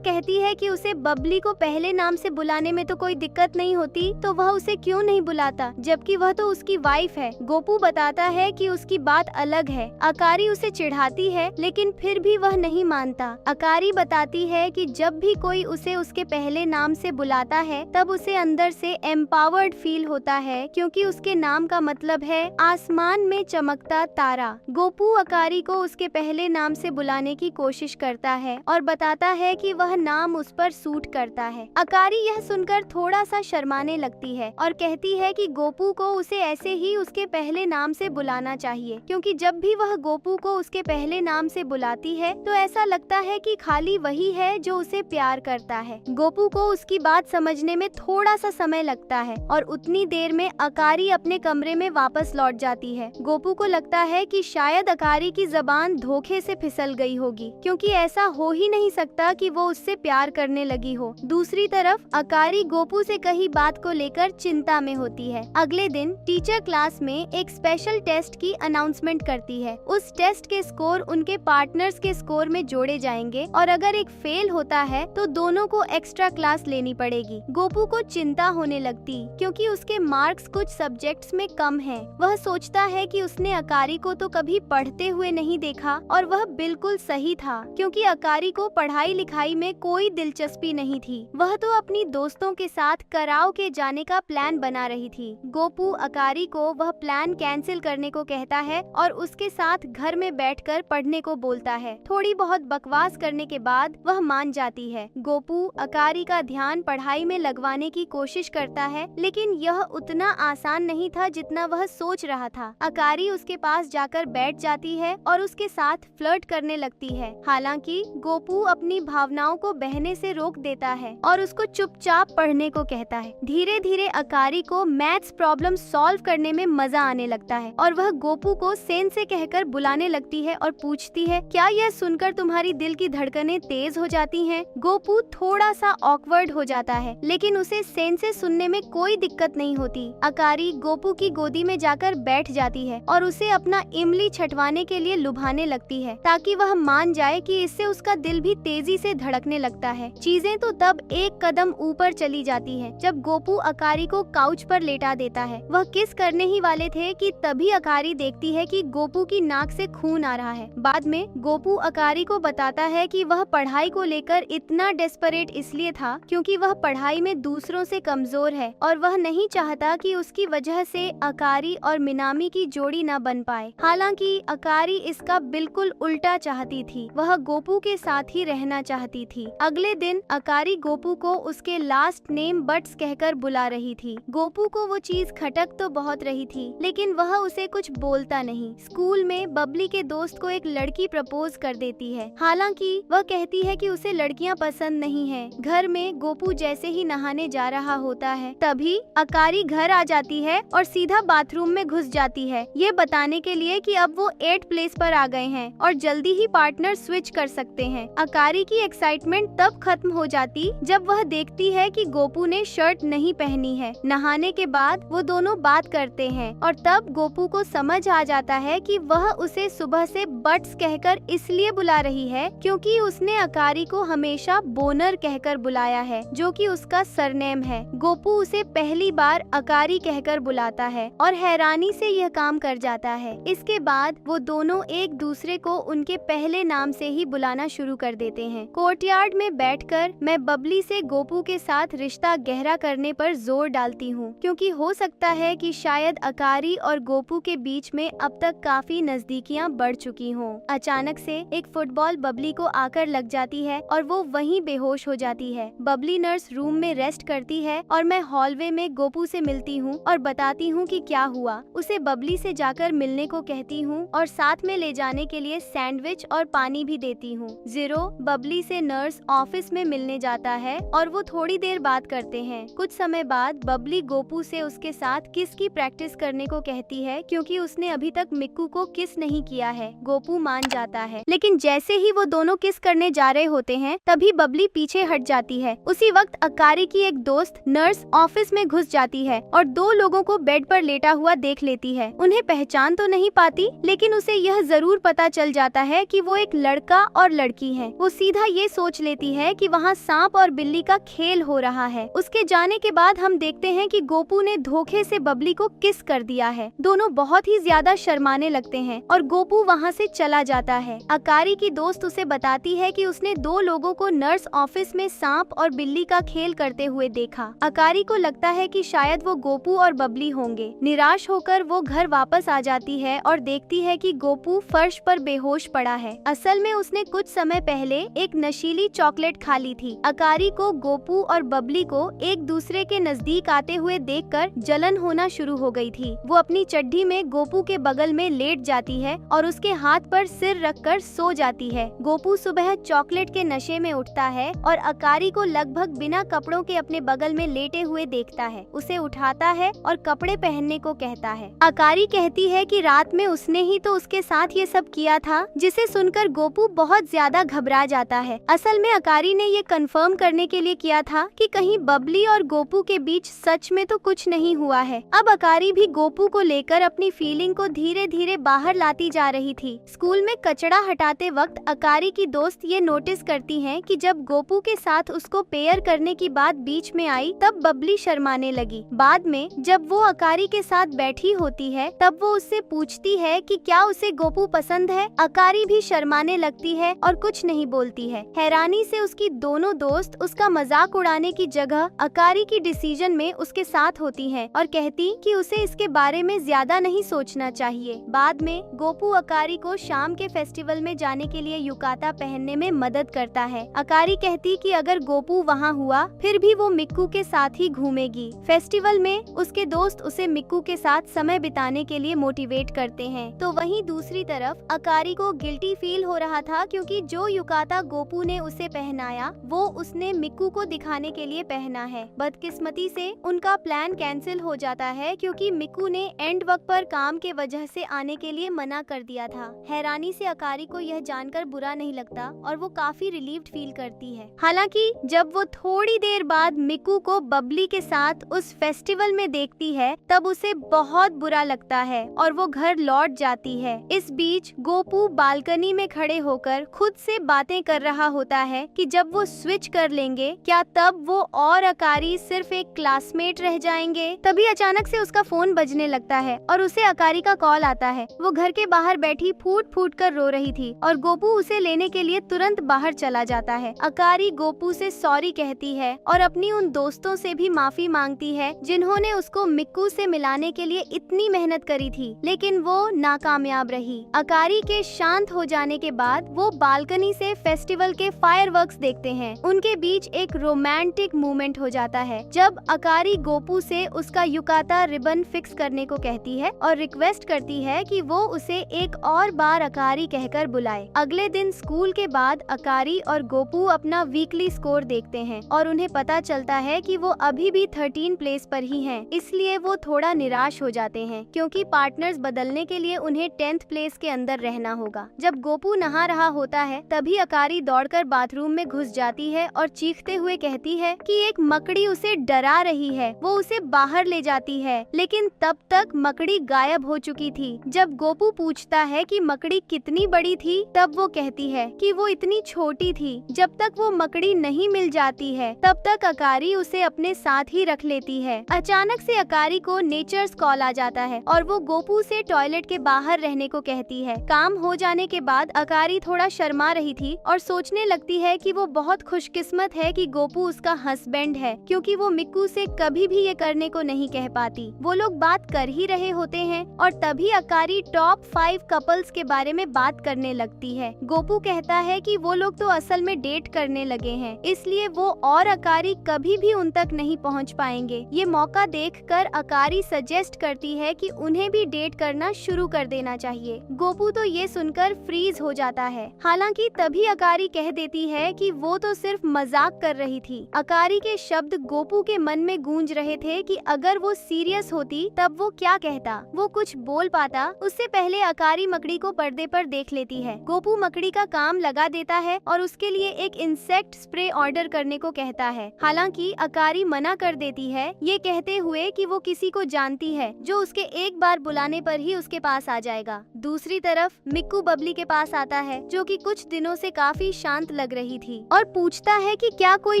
कहती है कि उसे बबली को पहले नाम से बुलाने में तो कोई दिक्कत नहीं होती, तो वह उसे क्यों नहीं बुलाता, जबकि वह तो उसकी वाइफ है। गोपू बताता है कि उसकी बात अलग है। अकारी उसे चिढ़ाती है, लेकिन फिर भी वह नहीं मानता। अकारी बताती है कि जब भी कोई उसे उसके पहले नाम से बुलाता है तब उसे अंदर से एम्पावर्ड फील होता है, क्योंकि उसके नाम का मतलब है आसमान में चमकता तारा। गोपू अकारी को उसके पहले नाम से बुलाने की कोशिश करता है और बताता है कि वह नाम उस पर सूट करता है। अकारी यह सुनकर थोड़ा सा शर्माने लगती है और कहती है कि गोपू को उसे ऐसे ही उसके पहले नाम से बुलाना चाहिए, क्योंकि जब भी वह गोपू को उसके पहले नाम से बुलाती है तो ऐसा लगता है कि खाली वही है जो उसे प्यार करता है। गोपू को उसकी बात समझने में थोड़ा सा समय लगता है और उतनी देर में अकारी अपने कमरे में वापस लौट जाती है। गोपू को लगता है कि शायद अकारी की जबान धोखे से फिसल गई होगी, क्योंकि ऐसा हो ही नहीं सकता कि वो उससे प्यार करने लगी हो। दूसरी तरफ अकारी गोपू से कही बात को लेकर चिंता में होती है। अगले दिन टीचर क्लास में एक स्पेशल टेस्ट की अनाउंसमेंट करती है। उस टेस्ट के स्कोर उनके पार्टनर्स के स्कोर में जोड़े जाएंगे और अगर एक फेल होता है तो दोनों को एक्स्ट्रा क्लास लेनी पड़ेगी। गोपू को चिंता होने लगती, क्योंकि उसके मार्क्स कुछ सब्जेक्ट्स में कम हैं। वह सोचता है कि उसने अकारी को तो कभी पढ़ते हुए नहीं देखा और वह बिल्कुल सही था, क्योंकि अकारी को पढ़ाई लिखाई में कोई दिलचस्पी नहीं थी। वह तो अपनी दोस्तों के साथ कराओके जाने का प्लान बना रही थी। गोपू अकारी को वह प्लान कैंसिल करने को कहता है और उसके साथ घर में बैठकर पढ़ने को बोलता है। थोड़ी बहुत बकवास करने के बाद वह मान जाती है। गोपू अकारी का ध्यान पढ़ाई में लगवाने की कोशिश करता है, लेकिन यह उतना आसान नहीं था जितना वह सोच रहा था। अकारी उसके पास जाकर बैठ जाती है और उसके साथ फ्लर्ट करने लगती है। हालांकि गोपू अपनी भावनाओं को बहने से रोक देता है और उसको चुपचाप पढ़ने को कहता है। धीरे धीरे अकारी को मैथ्स प्रॉब्लम सॉल्व करने में मजा आने लगता है और वह गोपू को सेन से कहकर बुलाने लगती है और पूछती है, क्या यह सुनकर तुम्हारी दिल की धड़कनें तेज हो जाती हैं? गोपू थोड़ा सा ऑकवर्ड हो जाता है, लेकिन उसे सेन से सुनने में कोई दिक्कत नहीं होती। अकारी गोपू की गोदी में जाकर बैठ जाती है और उसे अपना इमली छटवाने के लिए लुभाने लगती है, ताकि वह मान जाए कि इससे उसका दिल भी तेजी से धड़कने लगता है। चीजें तो तब एक कदम ऊपर चली जाती है जब गोपू अकारी को काउच पर लेटा देता है। वह किस करने ही वाले थे कि तभी अकारी देखती है कि गोपू की नाक से खून आ रहा है। बाद में गोपू अकारी को बताता है कि वह पढ़ाई को लेकर इतना डेस्परेट इसलिए था क्योंकि वह पढ़ाई में दूसरों से कमजोर है और वह नहीं चाहता कि उसकी वजह से अकारी और मिनामी की जोड़ी न बन पाए। हालांकि अकारी इसका बिल्कुल उल्टा चाहती थी, वह गोपू के साथ ही रहना चाहती थी। अगले दिन अकारी गोपू को उसके लास्ट नेम बट्स कहकर बुला रही थी। गोपू को वो चीज खटक तो बहुत रही थी, लेकिन वह उसे कुछ बोलता नहीं। स्कूल में बबली के दोस्त को एक लड़की प्रपोज कर देती है। हालांकि वह कहती है कि उसे लड़कियां पसंद नहीं है। घर में गोपू जैसे ही नहाने जा रहा होता है, तभी अकारी घर आ जाती है और सीधा बाथरूम में घुस जाती है, ये बताने के लिए कि अब वो 8 प्लेस पर आ गए हैं और जल्दी ही पार्टनर स्विच कर सकते हैं। अकारी की एक्साइटमेंट तब खत्म हो जाती जब वह देखती है कि गोपू ने शर्ट नहीं पहनी है। नहाने के बाद वो दोनों बात करते हैं और तब गोपू को समझ आ जाता है कि वह उसे सुबह से बट्स कहकर इसलिए बुला रही है क्योंकि उसने अकारी को हमेशा बोनर कहकर बुलाया है, जो कि उसका सरनेम है। गोपू उसे पहली बार अकारी कहकर बुलाता है और हैरानी से यह काम कर जाता है। इसके बाद वो दोनों एक दूसरे को उनके पहले नाम से ही बुलाना शुरू कर देते हैं। कोर्टयार्ड में बैठकर मैं बबली से गोपू के साथ रिश्ता गहरा करने पर जोर डालती हूँ, क्योंकि हो सकता है कि शायद अकारी और गोपू के बीच में अब तक काफी नजदीकियाँ बढ़ चुकी हों। अचानक से एक फुटबॉल बबली को आकर लग जाती है और वो वहीं बेहोश हो जाती है। बबली नर्स रूम में रेस्ट करती है और मैं हॉलवे में गोपू से मिलती हूँ और बताती हूँ कि क्या हुआ। उसे बबली से जाकर मिलने को कहती हूँ और साथ में ले जाने के लिए सैंडविच और पानी भी देती हूँ। जीरो बबली से नर्स ऑफिस में मिलने जाता है और वो थोड़ी देर बात करते हैं। कुछ समय बाद बबली गोपू से उसके साथ किस की प्रैक्टिस करने को कहती है, क्योंकि उसने अभी तक मिक्कू को किस नहीं किया है। गोपू मान जाता है, लेकिन जैसे ही वो दोनों किस करने जा रहे होते हैं तभी बबली पीछे हट जाती है। उसी वक्त अकारी की एक दोस्त नर्स ऑफिस में घुस जाती है और 2 लोगों को बेड पर लेटा हुआ देख लेती है। उन्हें पहचान तो नहीं पाती, लेकिन उसे यह यह जरूर पता चल जाता है कि वो एक लड़का और लड़की हैं। वो सीधा ये सोच लेती है कि वहाँ सांप और बिल्ली का खेल हो रहा है। उसके जाने के बाद हम देखते हैं कि गोपू ने धोखे से बबली को किस कर दिया है। दोनों बहुत ही ज्यादा शर्माने लगते हैं और गोपू वहाँ से चला जाता है। अकारी की दोस्त उसे बताती है कि उसने 2 लोगों को नर्स ऑफिस में सांप और बिल्ली का खेल करते हुए देखा। अकारी को लगता है कि शायद वो गोपू और बबली होंगे। निराश होकर वो घर वापस आ जाती है और देखती है कि गोपू फर्श पर बेहोश पड़ा है। असल में उसने कुछ समय पहले एक नशीली चॉकलेट खा ली थी। अकारी को गोपू और बबली को एक दूसरे के नजदीक आते हुए देखकर जलन होना शुरू हो गई थी। वो अपनी चड्डी में गोपू के बगल में लेट जाती है और उसके हाथ पर सिर रखकर सो जाती है। गोपू सुबह चॉकलेट के नशे में उठता है और अकारी को लगभग बिना कपड़ों के अपने बगल में लेटे हुए देखता है। उसे उठाता है और कपड़े पहनने को कहता है। अकारी कहती है कि रात में उसने ही तो उसके साथ ये सब किया था, जिसे सुनकर गोपू बहुत ज्यादा घबरा जाता है। असल में अकारी ने ये कंफर्म करने के लिए किया था कि कहीं बबली और गोपू के बीच सच में तो कुछ नहीं हुआ है। अब अकारी भी गोपू को लेकर अपनी फीलिंग को धीरे धीरे बाहर लाती जा रही थी। स्कूल में कचरा हटाते वक्त अकारी की दोस्त ये नोटिस करती है कि जब गोपू के साथ उसको पेयर करने की बात बीच में आई तब बबली शर्माने लगी। बाद में जब वो अकारी के साथ बैठी होती है तब वो उससे पूछती है कि क्या उसे गोपू पसंद है। अकारी भी शर्माने लगती है और कुछ नहीं बोलती है। हैरानी से उसकी दोनों दोस्त उसका मजाक उड़ाने की जगह अकारी की डिसीजन में उसके साथ होती हैं और कहती कि उसे इसके बारे में ज्यादा नहीं सोचना चाहिए। बाद में गोपू अकारी को शाम के फेस्टिवल में जाने के लिए युकाता पहनने में मदद करता है। अकारी कहती कि अगर गोपू वहाँ हुआ फिर भी वो मिक्कू के साथ ही घूमेगी। फेस्टिवल में उसके दोस्त उसे मिक्कू के साथ समय बिताने के लिए मोटिवेट करते हैं। तो वहीं दूसरी तरफ अकारी को गिल्टी फील हो रहा था क्योंकि जो युकाता गोपू ने उसे पहनाया वो उसने मिक्कू को दिखाने के लिए पहना है। बदकिस्मती से उनका प्लान कैंसिल हो जाता है क्योंकि मिक्कू ने एंड वक्त पर काम के वजह से आने के लिए मना कर दिया था। हैरानी से अकारी को यह जानकर बुरा नहीं लगता और वो काफी रिलीव्ड फील करती है। हालांकि जब वो थोड़ी देर बाद मिक्कू को बबली के साथ उस फेस्टिवल में देखती है तब उसे बहुत बुरा लगता है और वो घर लौट जाती है। इस बीच गोपू बालकनी में खड़े होकर खुद से बातें कर रहा होता है कि जब वो स्विच कर लेंगे क्या तब वो और अकारी सिर्फ एक क्लासमेट रह जाएंगे। तभी अचानक से उसका फोन बजने लगता है और उसे अकारी का कॉल आता है। वो घर के बाहर बैठी फूट फूट कर रो रही थी और गोपू उसे लेने के लिए तुरंत बाहर चला जाता है। अकारी गोपू से सॉरी कहती है और अपनी उन दोस्तों से भी माफी मांगती है जिन्होंने उसको मिक्कू से मिलाने के लिए इतनी मेहनत करी थी, लेकिन वो नाकामयाब रही। अकारी के शांत हो जाने के बाद वो बालकनी से फेस्टिवल के फायरवर्क्स देखते हैं। उनके बीच एक रोमांटिक मोमेंट हो जाता है जब अकारी गोपू से उसका युकाता रिबन फिक्स करने को कहती है और रिक्वेस्ट करती है कि वो उसे एक और बार अकारी कहकर बुलाए। अगले दिन स्कूल के बाद अकारी और गोपू अपना वीकली स्कोर देखते हैं और उन्हें पता चलता है कि वो अभी भी 13 प्लेस पर ही हैं। इसलिए वो थोड़ा निराश हो जाते हैं क्योंकि पार्टनर्स बदलने के लिए उन्हें 10th प्लेस के अंदर रहना होगा। जब गोपू नहा रहा होता है तभी अकारी दौड़कर बाथरूम में घुस जाती है और चीखते हुए कहती है कि एक मकड़ी उसे डरा रही है। वो उसे बाहर ले जाती है लेकिन तब तक मकड़ी गायब हो चुकी थी। जब गोपू पूछता है कि मकड़ी कितनी बड़ी थी तब वो कहती है कि वो इतनी छोटी थी। जब तक वो मकड़ी नहीं मिल जाती है तब तक अकारी उसे अपने साथ ही रख लेती है। अचानक से अकारी को नेचर्स कॉल आ जाता है और वो गोपू से टॉयलेट के बाहर रहने को कहती है। काम हो जाने के बाद अकारी थोड़ा शर्मा रही थी और सोचने लगती है कि वो बहुत खुशकिस्मत है कि गोपू उसका हस्बैंड है क्योंकि वो मिक्कू से कभी भी ये करने को नहीं कह पाती। वो लोग बात कर ही रहे होते हैं और तभी अकारी टॉप 5 कपल्स के बारे में बात करने लगती है। गोपू कहता है कि वो लोग तो असल में डेट करने लगे हैं, इसलिए वो और अकारी कभी भी उन तक नहीं पहुंच पाएंगे। ये मौका देखकर अकारी सजेस्ट करती है कि उन्हें भी डेट करना शुरू कर देना चाहिए। गोपू तो ये सुनकर फ्रीज हो जाता है। हालांकि तभी अकारी कह देती है कि वो तो सिर्फ मजाक कर रही थी। अकारी के शब्द गोपू के मन में गूंज रहे थे कि अगर वो सीरियस होती तब वो क्या कहता। वो कुछ बोल पाता उससे पहले अकारी मकड़ी को पर्दे पर देख लेती है। गोपू मकड़ी का काम लगा देता है और उसके लिए एक इंसेक्ट स्प्रे ऑर्डर करने को कहता है। हालांकि अकारी मना कर देती है, ये कहते हुए कि वो किसी को जानती है जो उसके एक बार बुलाने पर ही उसके पास आ जाएगा। दूसरी तरफ मिक्कू बबली के पास आता है, जो कि कुछ दिनों से काफी शांत लग रही थी, और पूछता है कि क्या कोई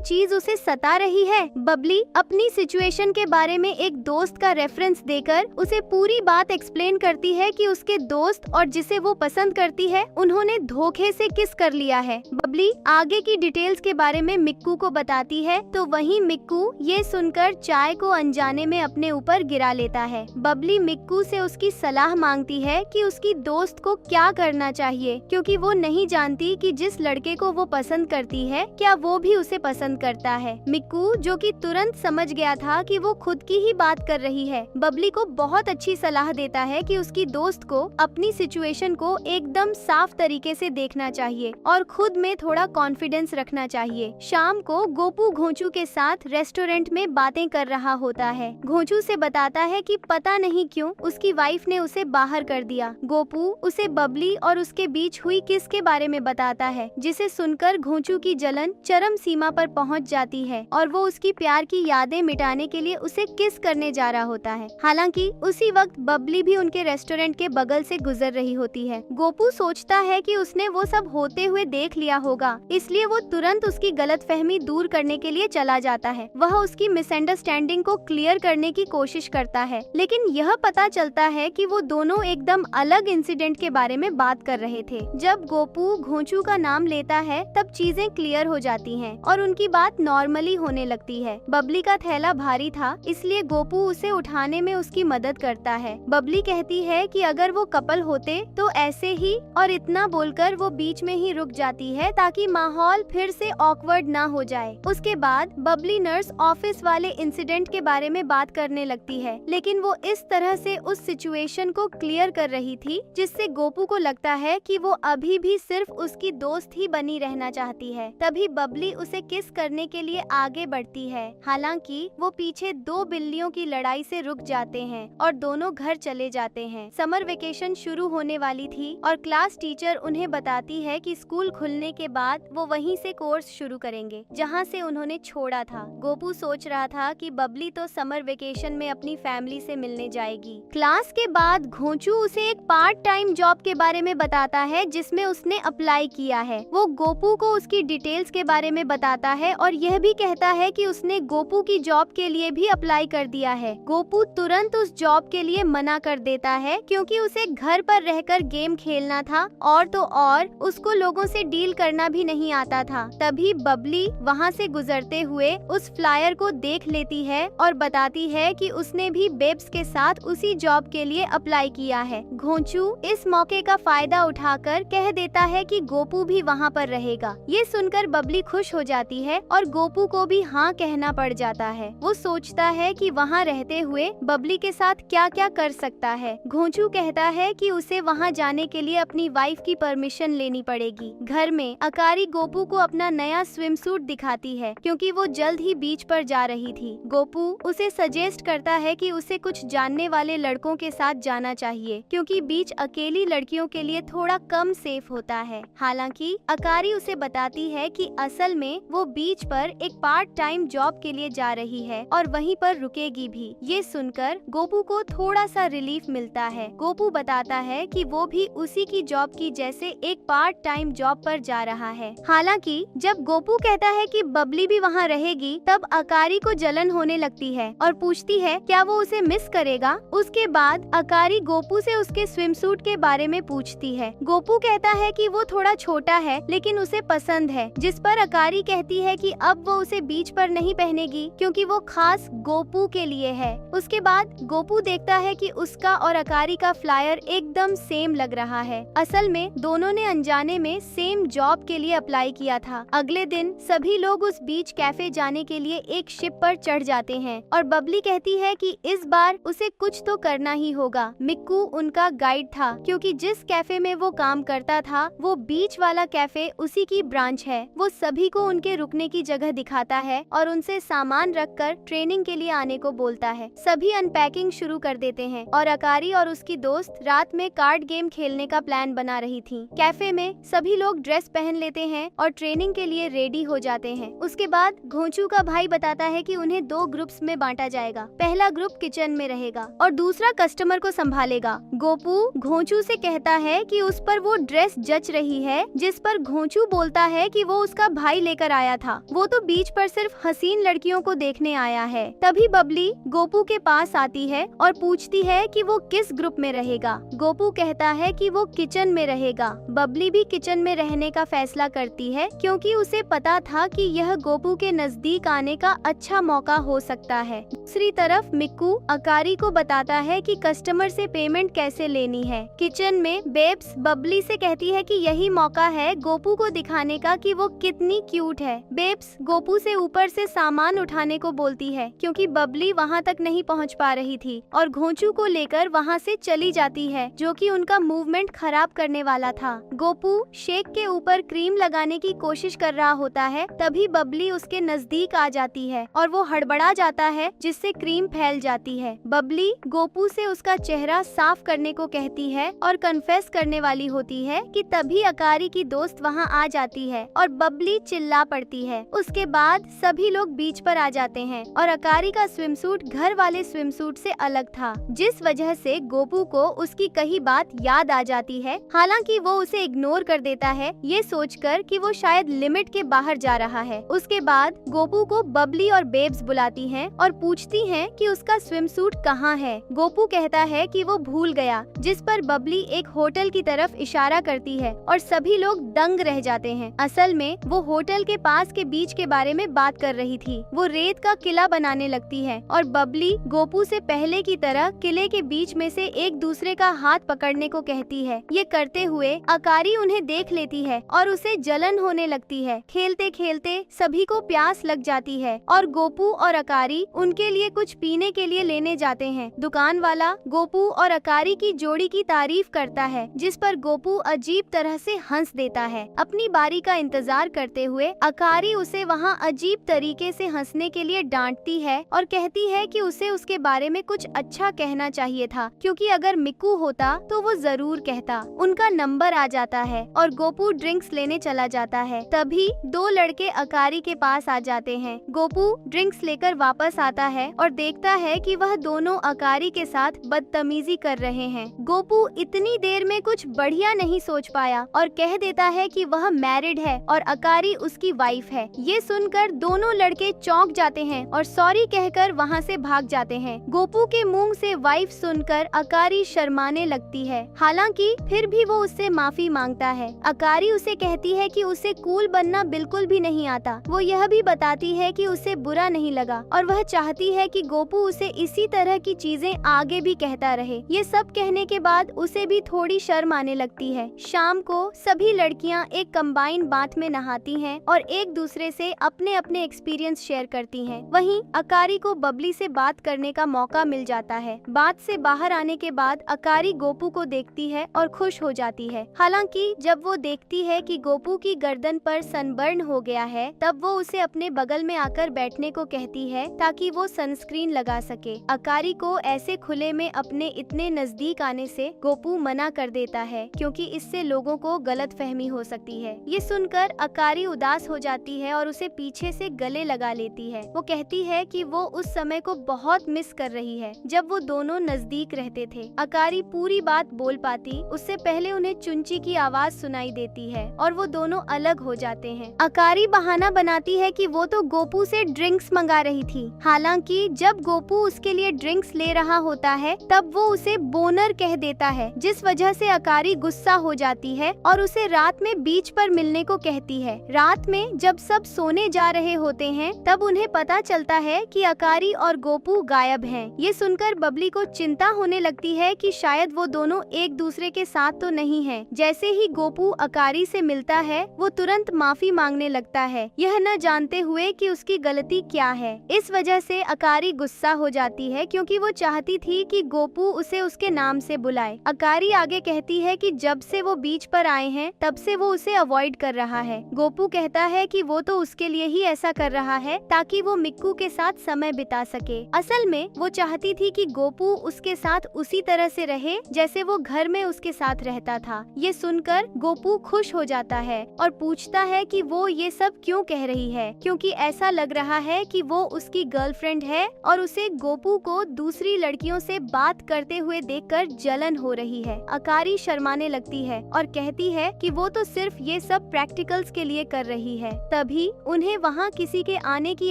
चीज उसे सता रही है। बबली अपनी सिचुएशन के बारे में एक दोस्त का रेफरेंस देकर उसे पूरी बात एक्सप्लेन करती है कि उसके दोस्त और जिसे वो पसंद करती है उन्होंने धोखे से किस कर लिया है। बबली आगे की डिटेल्स के बारे में मिक्कू को बताती है, तो वहीं मिक्कू ये सुनकर चाय को अनजाने में अपने ऊपर गिरा लेता है। बबली मिक्कू से उसकी सलाह मांगती है कि उसकी दोस्त को क्या करना चाहिए, क्योंकि वो नहीं जानती कि जिस लड़के को वो पसंद करती है क्या वो भी उसे पसंद करता है। मिक्कू, जो कि तुरंत समझ गया था कि वो खुद की ही बात कर रही है, बबली को बहुत अच्छी सलाह देता है कि उसकी दोस्त को अपनी सिचुएशन को एकदम साफ तरीके से देखना चाहिए और खुद में थोड़ा कॉन्फिडेंस रखना चाहिए। शाम को गोपू घोंचू के साथ रेस्टोरेंट में बातें कर रहा होता है। घोंचू से बताता है कि पता नहीं क्यों उसकी वाइफ ने उसे बाहर कर दिया। गोपू उसे बबली और उसके बीच हुई किस के बारे में बताता है, जिसे सुनकर घोंचू की जलन चरम सीमा पर पहुंच जाती है और वो उसकी प्यार की यादें मिटाने के लिए उसे किस करने जा रहा होता है। हालांकि उसी वक्त बबली भी उनके रेस्टोरेंट के बगल से गुजर रही होती है। गोपू सोचता है कि उसने वो सब होते हुए देख लिया होगा, इसलिए वो तुरंत उसकी गलतफहमी दूर करने के लिए चला जाता है। वह उसकी मिसअंडरस्टैंडिंग को क्लियर करने की कोशिश करता है, लेकिन यह पता चलता है कि वो दोनों एकदम अलग इंसिडेंट के बारे में बात कर रहे थे। जब गोपू घोंचू का नाम लेता है तब चीजें क्लियर हो जाती हैं और उनकी बात नॉर्मली होने लगती है। बबली का थैला भारी था, इसलिए गोपू उसे उठाने में उसकी मदद करता है। बबली कहती है कि अगर वो कपल होते तो ऐसे ही, और इतना बोलकर वो बीच में ही रुक जाती है ताकि माहौल फिर से ऑकवर्ड ना हो जाए। उसके बाद बबली नर्स ऑफिस वाले इंसिडेंट के बारे में बात करने लगती है, लेकिन वो इस तरह से उस सिचुएशन को क्लियर कर रही थी जिससे गोपू को लगता है कि वो अभी भी सिर्फ उसकी दोस्त ही बनी रहना चाहती है। तभी बबली उसे किस करने के लिए आगे बढ़ती है। हालांकि वो पीछे दो बिल्लियों की लड़ाई से रुक जाते हैं और दोनों घर चले जाते हैं। समर वेकेशन शुरू होने वाली थी और क्लास टीचर उन्हें बताती है कि स्कूल खुलने के बाद वो वहीं से कोर्स शुरू करेंगे जहां से उन्होंने छोड़ा था। गोपू सोच रहा था कि बबली तो समर वेकेशन में अपनी फैमिली से मिलने जाएगी। क्लास के बाद घोंचू उसे एक पार्ट टाइम जॉब के बारे में बताता है जिसमें उसने अप्लाई किया है। वो गोपू को उसकी डिटेल्स के बारे में बताता है और यह भी कहता है कि उसने गोपू की जॉब के लिए भी अप्लाई कर दिया है। गोपू तुरंत उस जॉब के लिए मना कर देता है क्योंकि उसे घर पर रहकर गेम खेलना था और तो और उसको लोगों से डील करना भी नहीं आता था। तभी बबली वहाँ से गुजरते हुए उस फ्लायर को देख लेती है और बताती है कि उसने भी बेब्स के साथ उसी जॉब के लिए अप्लाई किया है। घोंचू इस मौके का फायदा उठाकर कह देता है कि गोपू भी वहाँ पर रहेगा। ये सुनकर बबली खुश हो जाती है और गोपू को भी हाँ कहना पड़ जाता है। वो सोचता है कि वहाँ रहते हुए बबली के साथ क्या क्या कर सकता है। घोंचू कहता है कि उसे वहाँ जाने के लिए अपनी वाइफ की परमिशन लेनी पड़ेगी। घर में अकारी गोपू को अपना नया स्विम सूट दिखाती है क्योंकि वो जल्द ही बीच पर जा रही थी। गोपू उसे सजेस्ट करता है कि उसे कुछ जानने वाले लड़कों के साथ जाना चाहिए क्योंकि बीच अकेली लड़कियों के लिए थोड़ा कम सेफ होता है। हालांकि अकारी उसे बताती है कि असल में वो बीच पर एक पार्ट टाइम जॉब के लिए जा रही है और वहीं पर रुकेगी भी। ये सुनकर गोपू को थोड़ा सा रिलीफ मिलता है। गोपू बताता है कि वो भी उसी की जॉब की जैसे एक पार्ट टाइम जॉब पर जा रहा है। हालांकि जब गोपू कहता है कि बबली भी वहाँ रहेगी तब अकारी को जलन होने लगती है और पूछती है क्या वो उसे मिस करेगा। उसके बाद अकारी गोपू से उसके स्विम सूट के बारे में पूछती है। गोपू कहता है कि वो थोड़ा छोटा है लेकिन उसे पसंद है, जिस पर अकारी कहती है कि अब वो उसे बीच पर नहीं पहनेगी क्योंकि वो खास गोपू के लिए है। उसके बाद गोपू देखता है कि उसका और अकारी का फ्लायर एकदम सेम लग रहा है। असल में दोनों ने अनजाने में सेम जॉब के लिए अप्लाई किया था। अगले दिन सभी लोग उस बीच कैफे जाने के लिए एक शिप पर चढ़ जाते हैं और बबली कहती है कि इस बार उसे कुछ तो करना ही होगा। मिक्कू उनका गाइड था क्योंकि जिस कैफे में वो काम करता था वो बीच वाला कैफे उसी की ब्रांच है। वो सभी को उनके रुकने की जगह दिखाता है और उनसे सामान रखकर ट्रेनिंग के लिए आने को बोलता है। सभी अनपैकिंग शुरू कर देते हैं और अकारी और उसकी दोस्त रात में कार्ड गेम खेलने का प्लान बना रही थी। कैफे में सभी लोग ड्रेस पहन लेते हैं और ट्रेनिंग के लिए रेडी हो जाते हैं। उसके बाद घोंचू का भाई बताता है कि उन्हें 2 ग्रुप्स में बांटा जाएगा। पहला ग्रुप किचन में रहेगा और दूसरा कस्टमर को संभालेगा। गोपू घोंचू से कहता है कि उस पर वो ड्रेस जच रही है, जिस पर घोंचू बोलता है कि वो उसका भाई लेकर आया था, वो तो बीच पर सिर्फ हसीन लड़कियों को देखने आया है। तभी बबली गोपू के पास आती है और पूछती है कि वो किस ग्रुप में रहेगा। गोपू कहता है कि वो किचन में रहेगा। बबली भी किचन में रहने का फैसला करती है क्योंकि उसे पता था कि यह गोपू के नजदीक आने का अच्छा मौका हो सकता है। दूसरी तरफ मिक्कू अकारी को बताता है कि कस्टमर से पेमेंट कैसे लेनी है। किचन में बेब्स बबली से कहती है कि यही मौका है गोपू को दिखाने का कि वो कितनी क्यूट है। बेब्स गोपू से ऊपर से सामान उठाने को बोलती है क्योंकि बबली वहाँ तक नहीं पहुँच पा रही थी और घोंचू को लेकर वहाँ से चली जाती है, जो कि उनका मूवमेंट खराब करने वाला था। गोपू शेक के ऊपर क्रीम लगाने की कोशिश कर रहा होता है, तभी बबली उसके नजदीक आ जाती है और वो हड़बड़ा जाता है, जिससे क्रीम फैल जाती है। बबली गोपू से उसका चेहरा साफ करने को कहती है और कन्फेस करने वाली होती है कि तभी अकारी की दोस्त वहाँ आ जाती है और बबली चिल्ला पड़ती है। उसके बाद सभी लोग बीच पर आ जाते हैं और अकारी का स्विमसूट घर वाले स्विमसूट से अलग था, जिस वजह से गोपू को उसकी कही बात याद आ जाती है। हालांकि वो उसे इग्नोर कर देता है, ये सोचकर कि वो शायद लिमिट के बाहर जा रहा है। उसके बाद गोपू को बबली और बेब्स बुलाती हैं और पूछती हैं कि उसका स्विमसूट कहाँ है। गोपू कहता है कि वो भूल गया, जिस पर बबली एक होटल की तरफ इशारा करती है और सभी लोग दंग रह जाते हैं। असल में वो होटल के पास के बीच के बारे में बात कर रही थी। वो रेत का किला बनाने लगती है और बबली गोपू से पहले की तरह किले के बीच में से एक दूसरे का हाथ पकड़ने को कहती है। ये करते हुए अकारी उन्हें देख लेती है और उसे जलन होने लगती है। खेलते खेलते सभी को प्यास लग जाती है और गोपू और अकारी उनके लिए कुछ पीने के लिए लेने जाते हैं। दुकान वाला गोपू और अकारी की जोड़ी की तारीफ करता है, जिस पर गोपू अजीब तरह से हंस देता है। अपनी बारी का इंतजार करते हुए अकारी उसे वहाँ अजीब तरीके से हंसने के लिए डांटती है और कहती है कि उसे उसके बारे में कुछ अच्छा कहना चाहिए था, क्योंकि अगर मिक्कू होता तो वो जरूर कहता। उनका नंबर आ जाता है और गोपू ड्रिंक्स लेने चला जाता है। तभी दो लड़के अकारी के पास आ जाते हैं। गोपू ड्रिंक्स लेकर वापस आता है और देखता है कि वह दोनों अकारी के साथ बदतमीजी कर रहे हैं। गोपू इतनी देर में कुछ बढ़िया नहीं सोच पाया और कह देता है कि वह मैरिड है और अकारी उसकी वाइफ है। ये सुनकर दोनों लड़के चौंक जाते हैं और सॉरी कहकर वहाँ से भाग जाते हैं। गोपू के मुंह से वाइफ सुनकर अकारी शर्माने लगती है, हालांकि फिर भी वो उससे माफी मांगता है। अकारी उसे कहती है कि उसे कूल बनना बिल्कुल भी नहीं आता। वो यह भी बताती है कि उसे बुरा नहीं लगा और वह चाहती है कि गोपू उसे इसी तरह की चीजें आगे भी कहता रहे। ये सब कहने के बाद उसे भी थोड़ी शर्म आने लगती है। शाम को सभी लड़कियां एक कंबाइंड बाथ में नहाती हैं और एक दूसरे से अपने अपने एक्सपीरियंस शेयर करती हैं। वहीं अकारी को बबली से बात करने का मौका मिल जाता है। बात से बाहर आने के बाद अकारी गोपू को देखती है और खुश हो जाती है। हालांकि जब वो देखती है कि गोपू की गर्दन पर सनबर्न हो गया है, तब वो उसे अपने बगल में आकर बैठने को कहती है ताकि वो सनस्क्रीन लगा सके। अकारी को ऐसे खुले में अपने इतने नजदीक आने से गोपू मना कर देता है, क्योंकि इससे लोगों को गलत फहमी हो सकती है। ये सुनकर अकारी उदास हो जाती है और उसे पीछे से गले लगा लेती है। वो कहती है कि वो उस समय को बहुत मिस कर रही है जब वो दोनों नजदीक रहते थे। अकारी पूरी बात बोल पाती उससे पहले उन्हें चुंची की आवाज सुनाई देती है और वो दोनों अलग हो जाते हैं। अकारी बहाना बनाती है कि वो तो गोपू से ड्रिंक्स मंगा रही थी। हालांकि जब गोपू उसके लिए ड्रिंक्स ले रहा होता है तब वो उसे बोनर कह देता है, जिस वजह से अकारी गुस्सा हो जाती है और उसे रात में बीच पर मिलने को कहती है। रात में जब सब सोने जा रहे होते हैं तब उन्हें पता चलता है कि अकारी और गोपू गायब हैं। ये सुनकर बबली को चिंता होने लगती है कि शायद वो दोनों एक दूसरे के साथ तो नहीं हैं। जैसे ही गोपू अकारी से मिलता है वो तुरंत माफी मांगने लगता है, यह न जानते हुए कि उसकी गलती क्या है। इस वजह से अकारी गुस्सा हो जाती है क्योंकि वो चाहती थी कि गोपू उसे उसके नाम से बुलाए। अकारी आगे कहती है कि जब से वो बीच पर आए हैं तब से वो उसे अवॉइड कर रहा है। गोपू कहता है कि वो तो उसके लिए ही ऐसा कर रहा है ताकि वो मिक्कू के साथ समय बिता सके। असल में वो चाहती थी कि गोपू उसके साथ उसी तरह से रहे जैसे वो घर में उसके साथ रहता था। ये सुनकर गोपू खुश हो जाता है और पूछता है कि वो ये सब क्यों कह रही है, क्योंकि ऐसा लग रहा है कि वो उसकी गर्लफ्रेंड है और उसे गोपू को दूसरी लड़कियों से बात करते हुए देखकर जलन जलन हो रही है। अकारी शर्माने लगती है और कहती है कि वो तो सिर्फ ये सब प्रैक्टिकल्स के लिए कर रही है। तभी उन्हें वहाँ किसी के आने की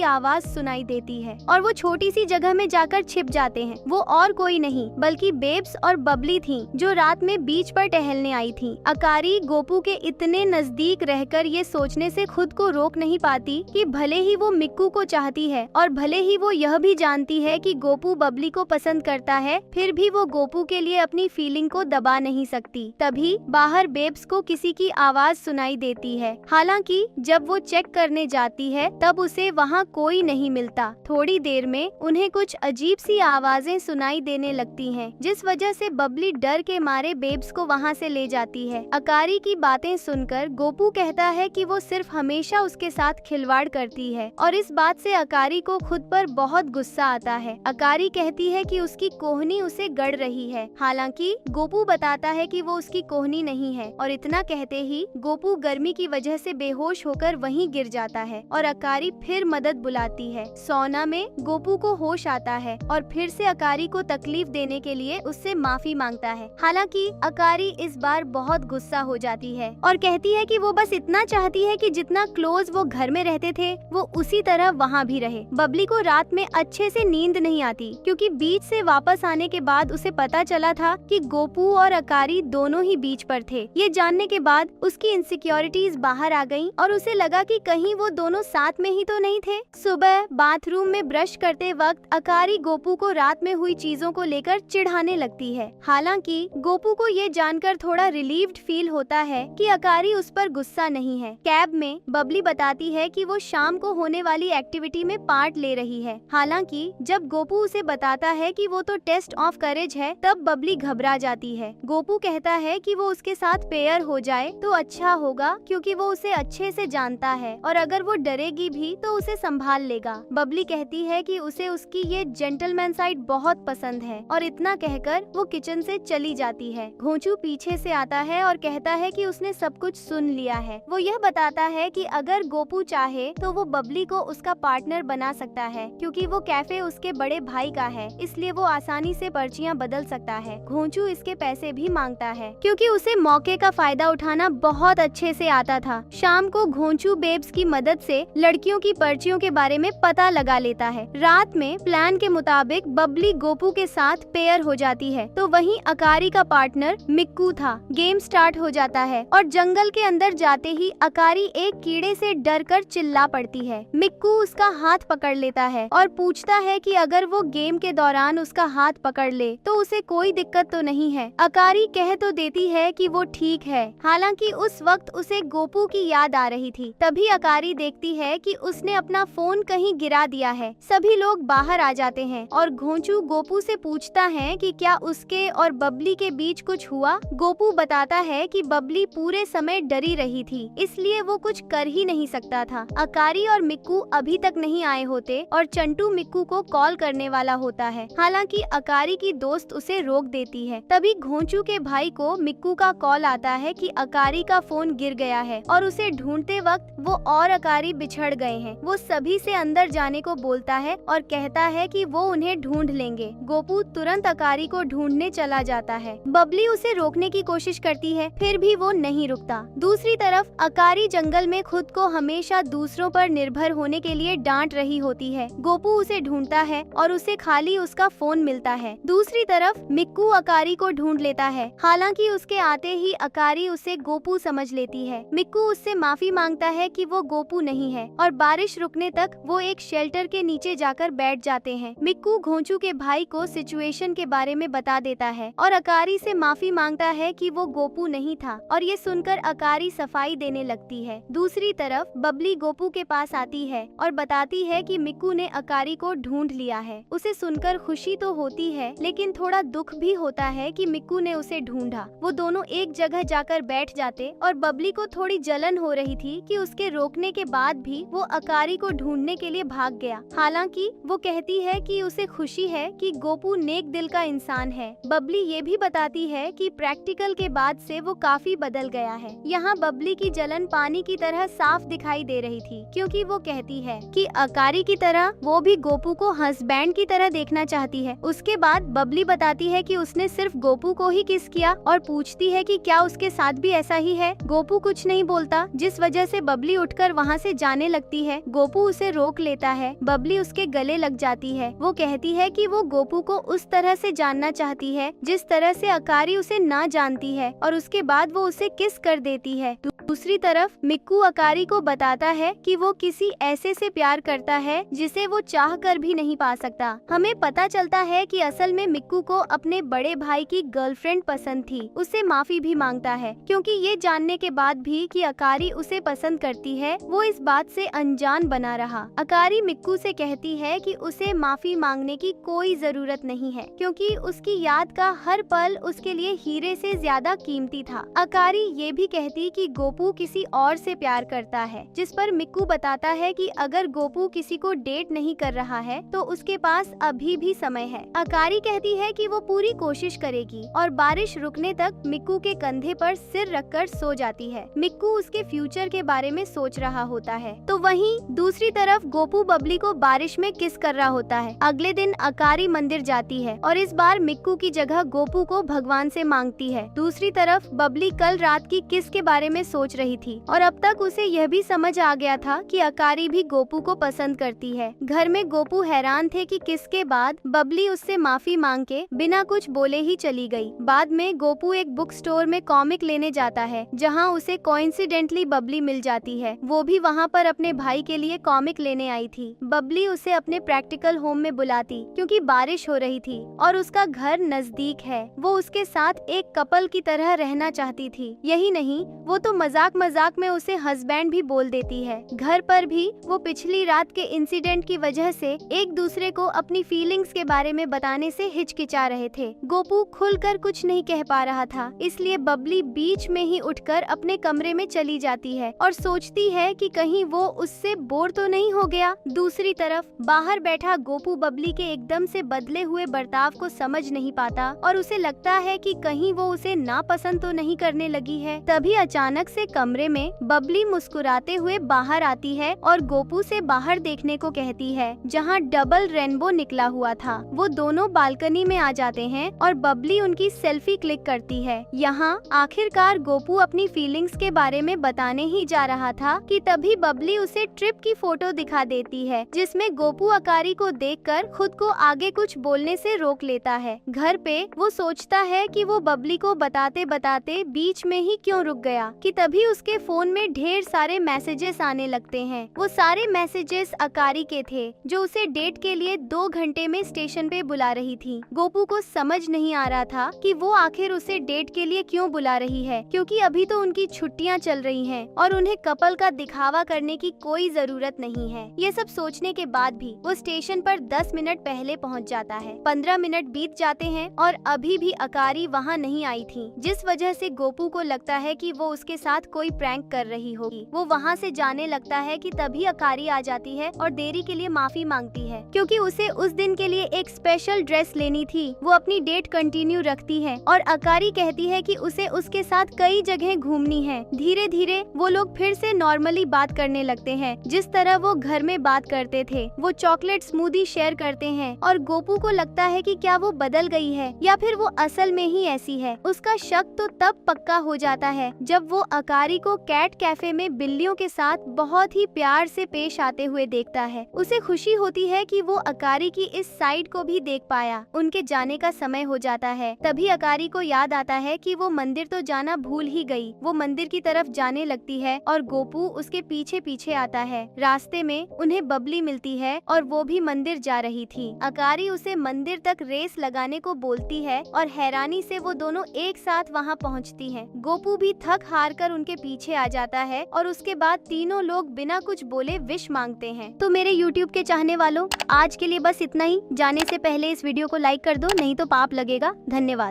आवाज सुनाई देती है और वो छोटी सी जगह में जाकर छिप जाते हैं। वो और कोई नहीं बल्कि बेब्स और बबली थी, जो रात में बीच पर टहलने आई थी। अकारी गोपू के इतने नजदीक रहकर ये सोचने से खुद को रोक नहीं पाती कि भले ही वो मिक्कू को चाहती है और भले ही वो यह भी जानती है कि गोपू बबली को पसंद करता है, फिर भी वो गोपू के लिए अपनी फीलिंग को दबा नहीं सकती। तभी बाहर बेब्स को किसी की आवाज सुनाई देती है। हालांकि जब वो चेक करने जाती है तब उसे वहाँ कोई नहीं मिलता। थोड़ी देर में उन्हें कुछ अजीब सी आवाजें सुनाई देने लगती हैं, जिस वजह से बबली डर के मारे बेब्स को वहाँ से ले जाती है। अकारी की बातें सुनकर गोपू कहता है कि वो सिर्फ हमेशा उसके साथ खिलवाड़ करती है और इस बात से अकारी को खुद पर बहुत गुस्सा आता है। अकारी कहती है कि उसकी कोहनी उसे गड़ रही है। हालांकि गोपू बताता है कि वो उसकी कोहनी नहीं है और इतना कहते ही गोपू गर्मी की वजह से बेहोश होकर वहीं गिर जाता है और अकारी फिर मदद बुलाती है। सौना में गोपू को होश आता है और फिर से अकारी को तकलीफ देने के लिए उससे माफी मांगता है। हालांकि अकारी इस बार बहुत गुस्सा हो जाती है और कहती है कि वो बस इतना चाहती है कि जितना क्लोज वो घर में रहते थे वो उसी तरह वहाँ भी रहे। बबली को रात में अच्छे से नींद नहीं आती क्योंकि बीच से वापस आने के बाद उसे पता चला था कि गोपू और अकारी दोनों ही बीच पर थे। ये जानने के बाद उसकी इनसिक्योरिटीज बाहर आ गईं और उसे लगा कि कहीं वो दोनों साथ में ही तो नहीं थे। सुबह बाथरूम में ब्रश करते वक्त अकारी गोपू को रात में हुई चीजों को लेकर चिढ़ाने लगती है। हालांकि गोपू को ये जानकर थोड़ा रिलीव्ड फील होता है कि अकारी उस पर गुस्सा नहीं है। कैब में बबली बताती है कि वो शाम को होने वाली एक्टिविटी में पार्ट ले रही है। हालांकि जब गोपू उसे बताता है कि वो तो टेस्ट ऑफ करेज है, तब बबली घबरा जाती है। गोपू कहता है कि वो उसके साथ पेयर हो जाए तो अच्छा होगा क्योंकि वो उसे अच्छे से जानता है और अगर वो डरेगी भी तो उसे संभाल लेगा। बबली कहती है कि उसे उसकी ये जेंटलमैन साइड बहुत पसंद है और इतना कहकर वो किचन से चली जाती है। घोंचू पीछे से आता है और कहता है कि उसने सब कुछ सुन लिया है। वो यह बताता है कि अगर गोपू चाहे तो वो बबली को उसका पार्टनर बना सकता है क्योंकि वो कैफे उसके बड़े भाई का है, इसलिए वो आसानी से पर्चियां बदल सकता है। घोंचू इसके पैसे भी मांगता है क्योंकि उसे मौके का फायदा उठाना बहुत अच्छे से आता था। शाम को घोंचू बेब्स की मदद से लड़कियों की पर्चियों के बारे में पता लगा लेता है। रात में प्लान के मुताबिक बबली गोपू के साथ पेयर हो जाती है तो वहीं अकारी का पार्टनर मिक्कू था। गेम स्टार्ट हो जाता है और जंगल के अंदर जाते ही अकारी एक कीड़े से डरकर चिल्ला पड़ती है। मिक्कू उसका हाथ पकड़ लेता है और पूछता है कि अगर वो गेम के दौरान उसका हाथ पकड़ ले तो उसे कोई दिक्कत तो नहीं है। अकारी कह तो देती है कि वो ठीक है। हालांकि उस वक्त उसे गोपू की याद आ रही थी। तभी अकारी देखती है कि उसने अपना फोन कहीं गिरा दिया है। सभी लोग बाहर आ जाते हैं और घोंचू गोपू से पूछता है कि क्या उसके और बबली के बीच कुछ हुआ। गोपू बताता है कि बबली पूरे समय डरी रही थी, इसलिए वो कुछ कर ही नहीं सकता था। अकारी और मिक्कू अभी तक नहीं आए होते और चंटू मिक्कू को कॉल करने वाला होता है। हालांकि अकारी की दोस्त उसे रोक देती है। तभी घोंचू के भाई को मिक्कू का कॉल आता है कि अकारी का फोन गिर गया है और उसे ढूंढते वक्त वो और अकारी बिछड़ गए हैं। वो सभी से अंदर जाने को बोलता है और कहता है कि वो उन्हें ढूंढ लेंगे। गोपू तुरंत अकारी को ढूंढने चला जाता है। बबली उसे रोकने की कोशिश करती है, फिर भी वो नहीं रुकता। दूसरी तरफ अकारी जंगल में खुद को हमेशा दूसरों पर निर्भर होने के लिए डांट रही होती है। गोपू उसे ढूंढता है और उसे खाली उसका फोन मिलता है। दूसरी तरफ मिक्कू अकारी को ढूंढ लेता है। हालांकि उसके आते ही अकारी उसे गोपू समझ लेती है। मिक्कू उससे माफी मांगता है कि वो गोपू नहीं है और बारिश रुकने तक वो एक शेल्टर के नीचे जाकर बैठ जाते हैं। मिक्कू घोंचू के भाई को सिचुएशन के बारे में बता देता है और अकारी से माफी मांगता है कि वो गोपू नहीं था और ये सुनकर अकारी सफाई देने लगती है। दूसरी तरफ बबली गोपू के पास आती है और बताती है कि मिक्कू ने अकारी को ढूंढ लिया है। उसे सुनकर खुशी तो होती है लेकिन थोड़ा दुख भी होता है कि मिक्कू ने उसे ढूंढा। वो दोनों एक जगह जाकर बैठ जाते और बबली को थोड़ी जलन हो रही थी कि उसके रोकने के बाद भी वो अकारी को ढूंढने के लिए भाग गया। हालांकि वो कहती है कि उसे खुशी है कि गोपू नेक दिल का इंसान है। बबली ये भी बताती है कि प्रैक्टिकल के बाद से वो काफी बदल गया है। यहाँ बबली की जलन पानी की तरह साफ दिखाई दे रही थी क्योंकि वो कहती है कि अकारी की तरह वो भी गोपू को हस्बैंड की तरह देखना चाहती है। उसके बाद बबली बताती है कि उसने सिर्फ गोपू को ही किस किया और पूछती है कि क्या उसके साथ भी ऐसा ही है। गोपू कुछ नहीं बोलता, जिस वजह से बबली उठकर वहाँ से जाने लगती है। गोपू उसे रोक लेता है। बबली उसके गले लग जाती है। वो कहती है कि वो गोपू को उस तरह से जानना चाहती है जिस तरह से अकारी उसे ना जानती है, और उसके बाद वो उसे किस कर देती है। दूसरी तरफ मिक्कू अकारी को बताता है कि वो किसी ऐसे से प्यार करता है जिसे वो चाह कर भी नहीं पा सकता। हमें पता चलता है कि असल में मिक्कू को अपने बड़े भाई की गर्लफ्रेंड पसंद थी। उससे माफी भी मांगता है, क्योंकि ये जानने के बाद भी कि अकारी उसे पसंद करती है, वो इस बात से अनजान बना रहा। अकारी मिक्कू से कहती है कि उसे माफी मांगने की कोई जरूरत नहीं है, क्योंकि उसकी याद का हर पल उसके लिए हीरे से ज्यादा कीमती था। अकारी ये भी कहती कि गोपू किसी और से प्यार करता है, जिस पर मिक्कू बताता है कि अगर गोपू किसी को डेट नहीं कर रहा है तो उसके पास अभी भी समय है। अकारी कहती है कि वो पूरी कोशिश करेगी और बारिश रुकने तक मिक्कू के कंधे पर सिर रखकर सो जाती है। मिक्कू उसके फ्यूचर के बारे में सोच रहा होता है, तो वहीं दूसरी तरफ गोपू बबली को बारिश में किस कर रहा होता है। अगले दिन अकारी मंदिर जाती है और इस बार मिक्कू की जगह गोपू को भगवान से मांगती है। दूसरी तरफ बबली कल रात की किस के बारे में सोच रही थी और अब तक उसे यह भी समझ आ गया था कि अकारी भी गोपू को पसंद करती है। घर में गोपू हैरान थे कि किस के बाद बबली उससे माफी मांग के बिना कुछ बोले ही चली गई। बाद में गोपू एक बुक स्टोर में कॉमिक लेने जाता है, जहां उसे कोइंसिडेंटली बबली मिल जाती है। वो भी वहां पर अपने भाई के लिए कॉमिक लेने आई थी। बबली उसे अपने प्रैक्टिकल होम में बुलाती, क्योंकि बारिश हो रही थी और उसका घर नजदीक है। वो उसके साथ एक कपल की तरह रहना चाहती थी। यही नहीं, वो तो मजाक मजाक में उसे हस्बैंड भी बोल देती है। घर पर भी वो पिछली रात के इंसिडेंट की वजह से एक दूसरे को अपनी फीलिंग्स के बारे में बताने से हिचकिचा रहे थे। गोपू खुलकर कुछ नहीं कह पा रहा था, इसलिए बबली बीच में ही उठकर अपने कमरे में चली जाती है और सोचती है कि कहीं वो उससे बोर तो नहीं हो गया। दूसरी तरफ बाहर बैठा गोपू बबली के एकदम से बदले हुए बर्ताव को समझ नहीं पाता और उसे लगता है कि कहीं वो उसे नापसंद तो नहीं करने लगी है। तभी अचानक से कमरे में बबली मुस्कुराते हुए बाहर आती है और गोपू से बाहर देखने को कहती है, जहां डबल रेनबो निकला हुआ था। वो दोनों बालकनी में आ जाते हैं और बबली उनकी सेल्फी क्लिक करती है। यहाँ आखिरकार गोपू अपनी फीलिंग्स के बारे में बताने ही जा रहा था कि तभी बबली उसे ट्रिप की फोटो दिखा देती है, जिसमें गोपू अकारी को देखकर खुद को आगे कुछ बोलने से रोक लेता है। घर पे वो सोचता है कि वो बबली को बताते बताते बीच में ही क्यों रुक गया, कि तभी उसके फोन में ढेर सारे मैसेजेस आने लगते हैं। वो सारे मैसेजेस अकारी के थे, जो उसे डेट के लिए 2 घंटे में स्टेशन पे बुला रही थी। गोपू को समझ नहीं आ रहा था कि वो आखिर उसे डेट के लिए क्यों बुला रही है, क्योंकि अभी तो उनकी छुट्टियां चल रही हैं और उन्हें कपल का दिखावा करने की कोई जरूरत नहीं है। ये सब सोचने के बाद भी वो स्टेशन पर 10 मिनट पहले पहुंच जाता है। 15 मिनट बीत जाते हैं और अभी भी अकारी वहाँ नहीं आई थी, जिस वजह से गोपू को लगता है कि वो उसके साथ कोई प्रैंक कर रही होगी। वो वहाँ से जाने लगता है कि तभी अकारी आ जाती है और देरी के लिए माफी मांगती है, क्योंकि उसे उस दिन के लिए एक स्पेशल ड्रेस लेनी थी। वो अपनी डेट कंटिन्यू रखती है और अकारी कहती है कि उसे उसके साथ कई जगह घूमनी है। धीरे धीरे वो लोग फिर से नॉर्मली बात करने लगते हैं, जिस तरह वो घर में बात करते थे। वो चॉकलेट स्मूदी शेयर करते हैं और गोपू को लगता है कि क्या वो बदल गई है या फिर वो असल में ही ऐसी है। उसका शक तो तब पक्का हो जाता है जब वो अकारी को कैट कैफे में बिल्लियों के साथ बहुत ही प्यार से पेश आते हुए देखता है। उसे खुशी होती है कि वो अकारी की इस साइड को भी देख पाया। उनके जाने का समय हो जाता है। तभी अकारी को याद आता है कि वो मंदिर तो जाना भूल ही गई। वो मंदिर की तरफ जाने लगती है और गोपू उसके पीछे पीछे आता है। रास्ते में उन्हें बबली मिलती है और वो भी मंदिर जा रही थी। अकारी उसे मंदिर तक रेस लगाने को बोलती है और हैरानी से वो दोनों एक साथ वहाँ पहुँचती हैं। गोपू भी थक हार कर उनके पीछे आ जाता है और उसके बाद तीनों लोग बिना कुछ बोले विश मांगते हैं। तो मेरे YouTube के चाहने वालों, आज के लिए बस इतना ही। जाने से पहले इस वीडियो को लाइक कर दो, नहीं तो पाप लगेगा। धन्यवाद।